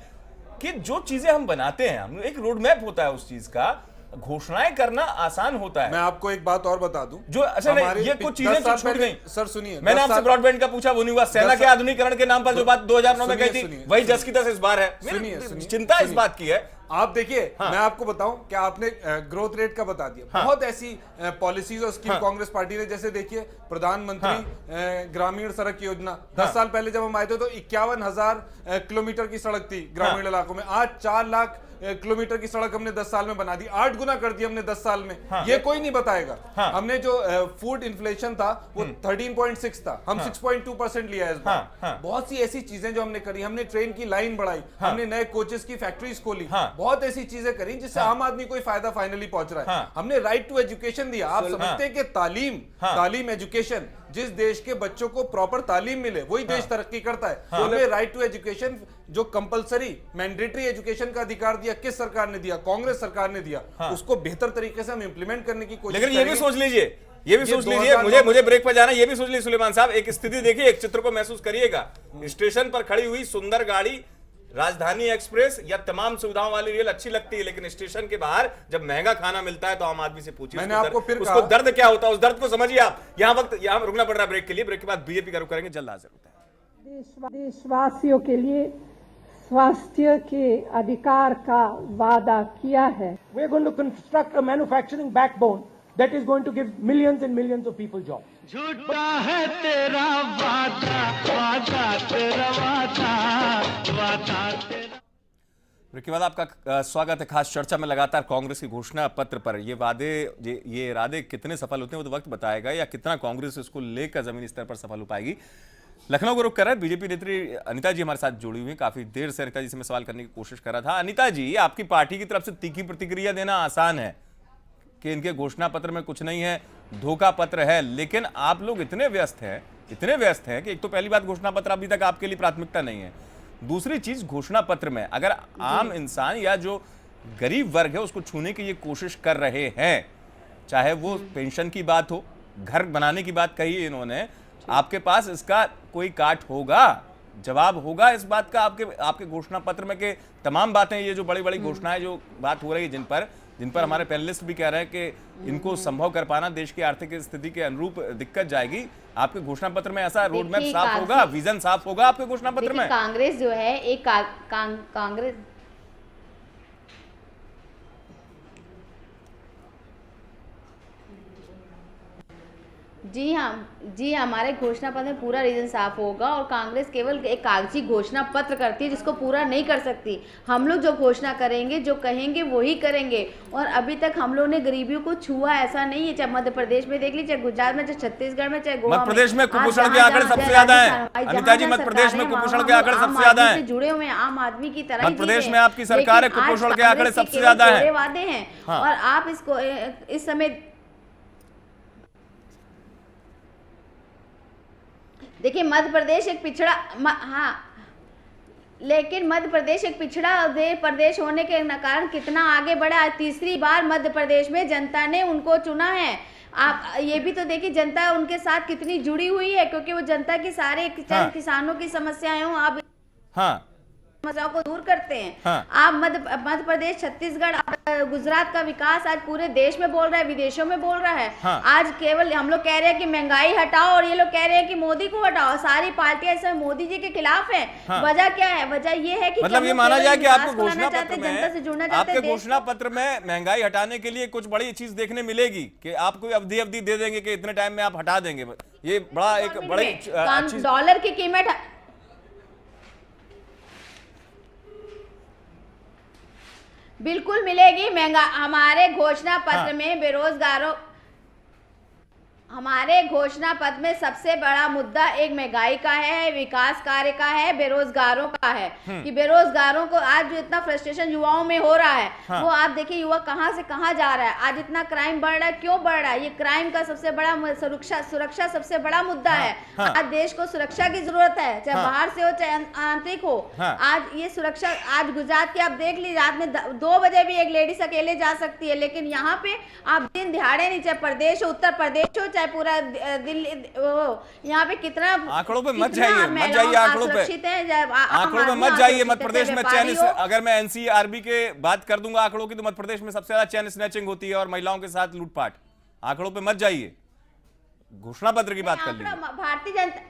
कि जो चीजें हम बनाते हैं, हम एक रोड मैप होता है उस चीज का, घोषणाएं करना आसान होता है। मैं आपको एक बात और बता दूं, जो अच्छा नहीं, ये कुछ चीजें छूट गई। सर सुनिए, मैंने आपसे ब्रॉडबैंड का पूछा, वो नहीं हुआ। सेना के आधुनिकीकरण के नाम पर जो बात 2009 में कही थी, वही जस की तस इस बार है। चिंता इस बात की है। आप देखिए, मैं आपको बताऊं कि आपने ग्रोथ रेट का बता दिया। बहुत ऐसी पॉलिसीज और स्कीम कांग्रेस पार्टी ने, जैसे देखिए प्रधानमंत्री ग्रामीण सड़क योजना, 10 साल पहले जब हम आए थे तो 51,000 किलोमीटर की सड़क थी ग्रामीण इलाकों में। आज 4 लाख किलोमीटर की सड़क हमने 10 साल में बना दी, 8 गुना कर दी हमने 10 साल में। ये कोई नहीं बताएगा। हमने जो फूड इन्फ्लेशन था वो 13.6 था, हम 6.2% लिया है इस बार। बहुत सी ऐसी चीजें जो हमने करी, हमने ट्रेन की लाइन बढ़ाई, हमने नए कोचेस की फैक्ट्रीज खोली, बहुत ऐसी चीजें करी जिससे आम आदमी को फायदा फाइनली पहुंच रहा है। हमने राइट टू एजुकेशन दिया। आप समझते हैं कि तालीम एजुकेशन, जिस देश के बच्चों को प्रॉपर तालीम मिले वही देश तरक्की करता है। हमने राइट टू एजुकेशन, जो कंपलसरी मैंडेटरी एजुकेशन का अधिकार दिया, किस सरकार ने दिया? कांग्रेस सरकार ने दिया। उसको बेहतर तरीके से हम इंप्लीमेंट करने की कोशिश लेकिन ये भी सोच लीजिए, मुझे ब्रेक पर जाना, ये भी सोच लीजिए सुलेमान साहब, एक स्थिति देखिए, एक चित्र को महसूस करिएगा। स्टेशन पर खड़ी हुई सुंदर गाड़ी, राजधानी एक्सप्रेस या तमाम सुविधाओं वाली रेल अच्छी लगती है, लेकिन स्टेशन के बाहर जब महंगा खाना मिलता है तो आम आदमी से पूछिए उसको दर्द क्या होता है, उस दर्द को समझिए आप। यहाँ रुकना पड़ रहा है ब्रेक के लिए, ब्रेक के बाद बीजेपी का रुख करेंगे, जल्द हाजिर होता है। देशवासियों के लिए स्वास्थ्य के अधिकार का वादा किया है। We are going to construct a manufacturing backbone that is going to give millions and millions of people jobs. झूठा है तेरा वादा, वादा तेरा वादा, वादा तेरा। ब्रेक के बाद आपका स्वागत है खास चर्चा में। लगातार कांग्रेस की घोषणा पत्र पर ये इरादे कितने सफल होते हैं वो तो वक्त बताएगा, या कितना कांग्रेस इसको लेकर जमीनी स्तर पर सफल हो पाएगी। लखनऊ को रुक कर रहे हैं। बीजेपी नेत्री अनिता जी हमारे साथ जुड़ी हुई हैं। काफी देर से अनिता जी से मैं सवाल करने की कोशिश कर रहा था। अनिता जी, आपकी पार्टी की तरफ से तीखी प्रतिक्रिया देना आसान है कि इनके घोषणा पत्र में कुछ नहीं है, धोखा पत्र है, लेकिन आप लोग इतने व्यस्त हैं कि एक तो पहली बात, घोषणा पत्र अभी तक आपके लिए प्राथमिकता नहीं है। दूसरी चीज, घोषणा पत्र में अगर आम इंसान या जो गरीब वर्ग है उसको छूने की ये कोशिश कर रहे हैं, चाहे वो पेंशन की बात हो, घर बनाने की बात कही इन्होंने, आपके पास इसका कोई काट होगा, जवाब होगा इस बात का आपके घोषणा पत्र में के तमाम बातें, ये जो बड़ी बड़ी घोषणाएं जो बात हो रही है जिन पर हमारे पैनलिस्ट भी कह रहे हैं कि इनको संभव कर पाना देश की आर्थिक स्थिति के अनुरूप दिक्कत जाएगी, आपके घोषणा पत्र में ऐसा रोड मैप साफ होगा, विजन साफ होगा आपके घोषणा पत्र में? कांग्रेस जो है एक कांग्रेस जी हाँ, हमारे घोषणा पत्र में पूरा रीजन साफ होगा और कांग्रेस केवल एक कागजी घोषणा पत्र करती है जिसको पूरा नहीं कर सकती। हम लोग जो घोषणा करेंगे, जो कहेंगे वही करेंगे। और अभी तक हम लोग ने गरीबियों को छुआ ऐसा नहीं है, चाहे मध्य प्रदेश में देख लीजिए, चाहे गुजरात में, चाहे छत्तीसगढ़ में, चाहे गोवा में। मध्य प्रदेश में कुपोषण के आंकड़े सबसे ज्यादा हैं। अनिता जी, मध्य प्रदेश में कुपोषण के आंकड़े सबसे ज्यादा हैं। जुड़े हुए आम आदमी की तरह मध्य प्रदेश में आपकी सरकार है, कुपोषण के आंकड़े सबसे ज्यादा हैं। वादे हैं और आप इसको इस समय देखिए, मध्य प्रदेश एक पिछड़ा लेकिन मध्य प्रदेश एक पिछड़ा प्रदेश होने के कारण कितना आगे बढ़ा। तीसरी बार मध्य प्रदेश में जनता ने उनको चुना है। आप ये भी तो देखिए जनता उनके साथ कितनी जुड़ी हुई है, क्योंकि वो जनता की सारे किसानों की समस्याएं हो, आप समस्याओं को दूर करते हैं। आप मध्य प्रदेश, छत्तीसगढ़, गुजरात का विकास आज पूरे देश में बोल रहा है, विदेशों में बोल रहा है। आज केवल हम लोग कह रहे हैं कि महंगाई हटाओ और ये लोग कह रहे हैं कि मोदी को हटाओ। सारी पार्टियां इस समय मोदी जी के खिलाफ हैं। वजह क्या है? वजह ये है कि मतलब ये माना जाए कि आपको घोषणा पत्र में, आपके घोषणा पत्र में महंगाई हटाने के लिए कुछ बड़ी चीज देखने मिलेगी कि आपको अवधि दे देंगे कि इतने टाइम में आप हटा देंगे। ये बड़ा एक बड़ी डॉलर की कीमत बिल्कुल मिलेगी। महंगा हमारे घोषणा पत्र में बेरोजगारों, हमारे घोषणा पत्र में सबसे बड़ा मुद्दा एक महंगाई का है, विकास कार्य का है, बेरोजगारों का है। कि बेरोजगारों को आज जो इतना फ्रस्ट्रेशन युवाओं में हो रहा है, वो आप देखिए युवा कहां से कहां जा रहा है। आज इतना क्राइम बढ़ रहा है, क्यों बढ़ रहा है? ये क्राइम का सबसे बड़ा सुरक्षा सबसे बड़ा मुद्दा है। आज देश को सुरक्षा की जरूरत है, चाहे बाहर से हो चाहे आंतरिक हो। आज ये सुरक्षा, आज गुजरात की आप देख लीजिए, रात में 2 बजे भी एक लेडीज अकेले जा सकती है, लेकिन यहाँ पे आप दिन दिहाड़े नहीं, चाहे प्रदेश हो, उत्तर प्रदेश हो, पूरा दिल्ली, यहाँ पे कितना आंकड़ों पे मत जाइए, आंकड़ों पे मत जाइए। मध्य प्रदेश में चैन, अगर मैं एनसीआरबी के बात कर दूंगा आंकड़ों की, तो मध्य प्रदेश में सबसे ज्यादा चैन स्नैचिंग होती है और महिलाओं के साथ लूटपाट। आंकड़ों पे मत जाइए, घोषणा पत्र की बात कर लीजिए। भारतीय जनता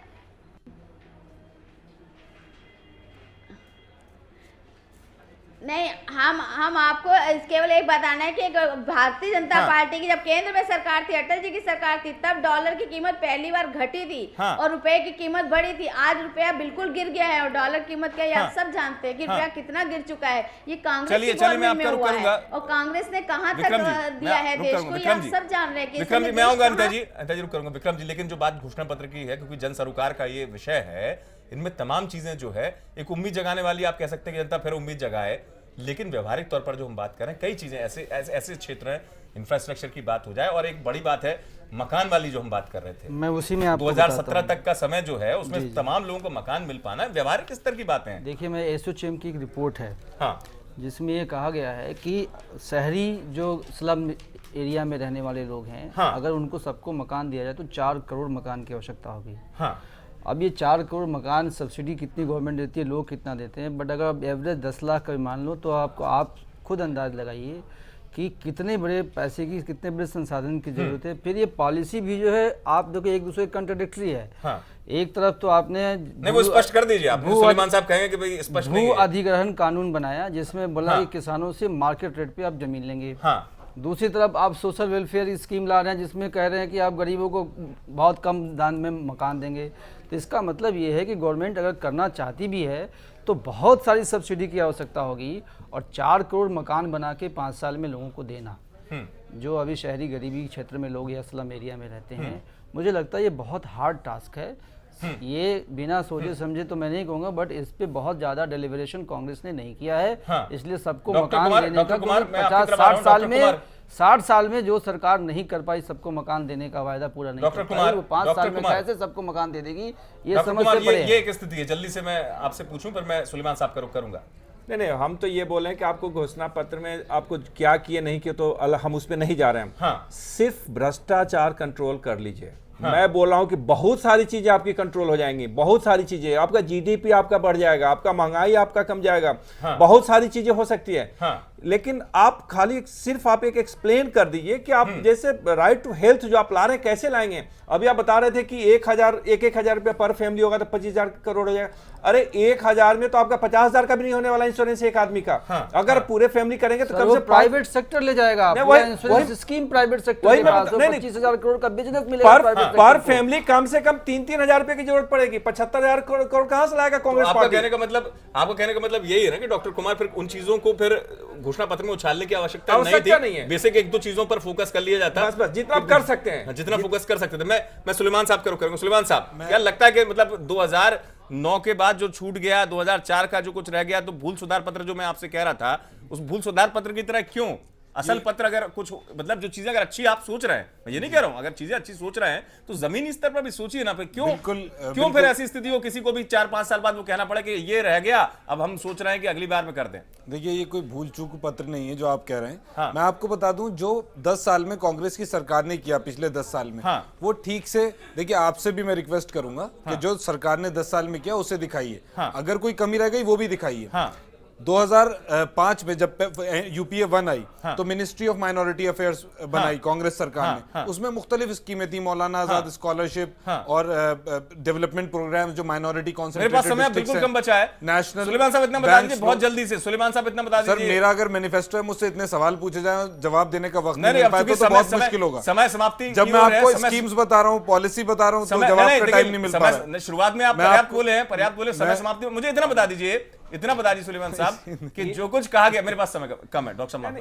नहीं, हम आपको केवल एक बताना है कि भारतीय जनता पार्टी की जब केंद्र में सरकार थी, अटल जी की सरकार थी, तब डॉलर की कीमत पहली बार घटी थी और रुपए की कीमत बढ़ी थी। आज रुपया बिल्कुल गिर गया है और डॉलर की कीमत क्या है आप सब जानते हैं कि रुपया कितना गिर चुका है। ये कांग्रेस की गवर्नमेंट में हुआ है और कांग्रेस ने कहाँ तक दिया है देश को, ये आप सब जान रहे हैं। विक्रम जी, मैं आऊंगा अनिता जी रुक करूंगा। विक्रम जी, लेकिन जो बात घोषणा पत्र की है, क्योंकि जन सरोकार का ये विषय है, इनमें तमाम चीजें जो है एक उम्मीद जगाने वाली, आप कह सकते हैं कि जनता फिर उम्मीद जगाए, लेकिन व्यवहारिक तौर पर जो हम बात करें, कई चीजें ऐसे क्षेत्र हैं, इंफ्रास्ट्रक्चर की बात हो जाए, और एक बड़ी बात है मकान वाली जो हम बात कर रहे थे, मैं उसी में आपको 2017 तक का समय जो है उसमें तमाम लोगों को मकान मिल पाना, व्यवहारिक स्तर की बातें हैं। देखिए, मैं एसोचैम की एक रिपोर्ट है जिसमें ये कहा गया है कि शहरी जो स्लम एरिया में रहने वाले लोग हैं, अगर उनको सबको मकान दिया जाए तो 4 करोड़ मकान की आवश्यकता होगी। अब ये 4 करोड़ मकान सब्सिडी कितनी गवर्नमेंट देती है, लोग कितना देते हैं, बट अगर एवरेज 10 लाख का मान लो तो आप खुद अंदाज लगाइए कि कितने बड़े पैसे की, कितने बड़े संसाधन की जरूरत है। फिर ये पॉलिसी भी जो है, आप देखो एक दूसरे कंट्राडिक्टरी है। एक तरफ तो आपने वो स्पष्ट कर दीजिए, आप सुलेमान साहब कहेंगे कि भाई स्पष्ट नहीं है। भू अधिग्रहण कानून बनाया जिसमें बोला कि किसानों से मार्केट रेट पे आप जमीन लेंगे। दूसरी तरफ आप सोशल वेलफेयर स्कीम ला रहे हैं जिसमें कह रहे हैं कि आप गरीबों को बहुत कम दाम में मकान देंगे। तो इसका मतलब ये है कि गवर्नमेंट अगर करना चाहती भी है तो बहुत सारी सब्सिडी की आवश्यकता होगी, और 4 करोड़ मकान बना के 5 साल में लोगों को देना, जो अभी शहरी गरीबी क्षेत्र में लोग या स्लम एरिया में रहते हैं, मुझे लगता है ये बहुत हार्ड टास्क है। ये बिना सोचे समझे तो मैं नहीं कहूंगा, बट इस पे बहुत ज्यादा डेलिब्रेशन कांग्रेस ने नहीं किया है। इसलिए सबको मकान देने का 50-60 साल में जो सरकार नहीं कर पाई सबको मकान देने का वायदा पूरा नहीं कर पाई, वो 5 साल में कैसे सबको मकान दे देगी, ये समझ से परे ये एक स्थिति है। जल्दी से मैं आपसे पूछूं, फिर मैं सुलेमान साहब का रुख करूंगा। नहीं, हम तो ये बोल रहे हैं कि आपको घोषणा पत्र में आपको क्या किए नहीं किए तो हम उस पर नहीं जा रहे हैं। सिर्फ भ्रष्टाचार कंट्रोल कर लीजिए। मैं बोल रहा हूं कि बहुत सारी चीजें आपकी कंट्रोल हो जाएंगी, बहुत सारी चीजें, आपका जीडीपी आपका बढ़ जाएगा, आपका महंगाई आपका कम जाएगा, बहुत सारी चीजें हो सकती है। लेकिन आप खाली सिर्फ आप एक एक्सप्लेन कर दीजिए कि आप जैसे राइट टू हेल्थ जो आप ला रहे हैं कैसे लाएंगे। अभी आप बता रहे थे कि 1,000 रुपया पर फैमिली होगा तो 25,000 करोड़ हो जाएगा। अरे 1,000 में तो आपका 50,000 का भी नहीं होने वाला इंश्योरेंस एक आदमी का। अगर पूरे फैमिली करेंगे तो कम से प्राइवेट सेक्टर ले जाएगा, insurance scheme private sector, 25,000 crore का बिजनेस मिलेगा पर फैमिली। कम से कम 3-3 रुपए की जरूरत पड़ेगी। 75,000 करोड़ कहां से लाएगा कांग्रेस पार्टी? आपका कहने का मतलब यही है ना कि डॉक्टर कुमार फिर उन चीजों को फिर घोषणा पत्र में उछालने की आवश्यकता नहीं है। बेसिक 1-2 चीजों पर फोकस कर लिया जाता है, बस जितना आप कर सकते हैं, जितना फोकस कर सकते थे। मैं सुलेमान साहब का रुख करूंगा। सुलेमान साहब, क्या लगता है कि मतलब 2009 के बाद जो छूट गया, 2004 का जो कुछ रह गया, तो भूल सुधार पत्र जो मैं आपसे कह रहा था, उस भूल सुधार पत्र की तरह क्यों असल पत्र अगर कुछ मतलब जो चीजें अगर अच्छी आप सोच रहे हैं, मैं ये नहीं कह रहा हूं, अगर चीजें अच्छी सोच रहे हैं तो जमीनी स्तर पर भी सोचिए ना। फिर क्यों फिर ऐसी स्थिति हो किसी को भी 4-5 साल बाद वो कहना पड़ा कि ये रह गया, अब हम सोच रहे हैं कि अगली बार में कर दें। देखिए, ये कोई भूल चूक पत्र नहीं है जो आप कह रहे हैं। मैं आपको बता दूं, जो 10 साल में कांग्रेस की सरकार ने किया पिछले 10 साल में, वो ठीक से देखिए। आपसे भी मैं रिक्वेस्ट करूंगा कि जो सरकार ने 10 साल में किया उसे दिखाइए, अगर कोई कमी रह गई वो भी दिखाइए। 2005 में जब यूपीए 1 आई तो मिनिस्ट्री ऑफ माइनॉरिटी अफेयर्स बनाई कांग्रेस सरकार ने। उसमें मुख्तलिफ स्कीमें थी, मौलाना आजाद स्कॉलरशिप और डेवलपमेंट प्रोग्राम जो माइनॉरिटी मेरे पास समय बिल्कुल कम बचा है। नेशनल सुलेमान साहब इतना बता दीजिए बहुत जल्दी से। सुलेमान साहब इतना बता दीजिए। सर, मेरा अगर मैनिफेस्टो है, मुझसे इतने सवाल पूछे जाए, जवाब देने का वक्त नहीं मिल पाए तो बहुत मुश्किल होगा। समय समाप्ति जब मैं आपको स्कीम्स बता रहा हूँ, पॉलिसी बता रहा हूँ, तो जवाब का टाइम नहीं मिल पा रहा। शुरुआत में आप पर्याप्त बोले, समय समाप्ति। मुझे इतना बता दीजिए सुलेमान साहब कि जो कुछ कहा गया, मेरे पास समय कम है। डॉक्टर साहब,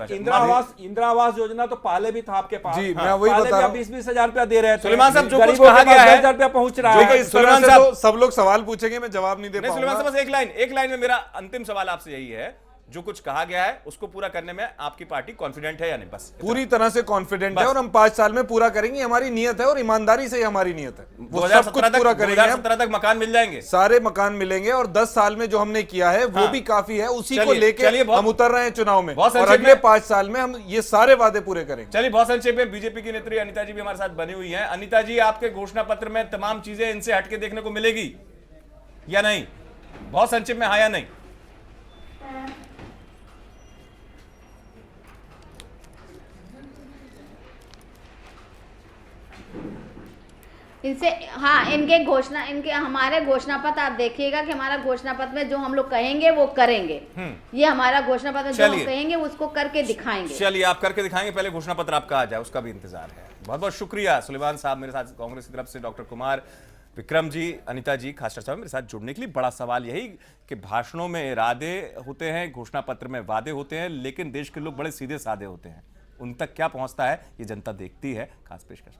इंदिरा आवास योजना तो पहले भी था आपके पास। जी, मैं वही बता रहा हूं। 20-20 हजार रुपया दे रहे थे सुलेमान साहब। जो कुछ कहा गया है 10,000 रुपया पहुंच रहा है। सुलेमान साहब, सब लोग सवाल पूछेंगे, मैं जवाब नहीं दे पाऊंगा। सुलेमान साहब, बस एक लाइन में मेरा अंतिम सवाल आपसे यही है, जो कुछ कहा गया है उसको पूरा करने में आपकी पार्टी कॉन्फिडेंट है या नहीं? बस पूरी तरह से कॉन्फिडेंट है और हम 5 साल में पूरा करेंगे। हमारी नियत है और ईमानदारी से हमारी नियत है। वो सब कुछ पूरा करेंगे। 2017 तक मकान मिल जाएंगे, सारे मकान मिलेंगे। और 10 साल में जो हमने किया है वो भी काफी है। उसी को लेके हम उतर रहे हैं चुनाव में, और अगले 5 साल में हम ये सारे वादे पूरे करेंगे। चलिए, बहुत संक्षेप में बीजेपी की नेत्री अनिता जी भी हमारे साथ बनी हुई है। अनिता जी, आपके घोषणा पत्र में तमाम चीजें इनसे हटके देखने को मिलेगी या नहीं? बहुत संक्षेप में, हाँ या नहीं? इनसे इनके हमारे घोषणा पत्र आप देखिएगा कि हमारा घोषणा पत्र में जो हम लोग कहेंगे वो करेंगे। ये हमारा घोषणा पत्र जो हम कहेंगे उसको करके दिखाएंगे। चलिए, आप करके दिखाएंगे, पहले घोषणा पत्र आपका आ जाए, उसका भी इंतजार है। बहुत बहुत शुक्रिया सुलेमान साहब, मेरे साथ कांग्रेस की तरफ से डॉक्टर कुमार, विक्रम जी, अनिता जी खास चर्चा में मेरे साथ जुड़ने के लिए। बड़ा सवाल यही कि भाषणों में इरादे होते हैं, घोषणा पत्र में वादे होते हैं, लेकिन देश के लोग बड़े सीधे साधे होते हैं। उन तक क्या पहुंचता है ये जनता देखती है। खास पेशकश।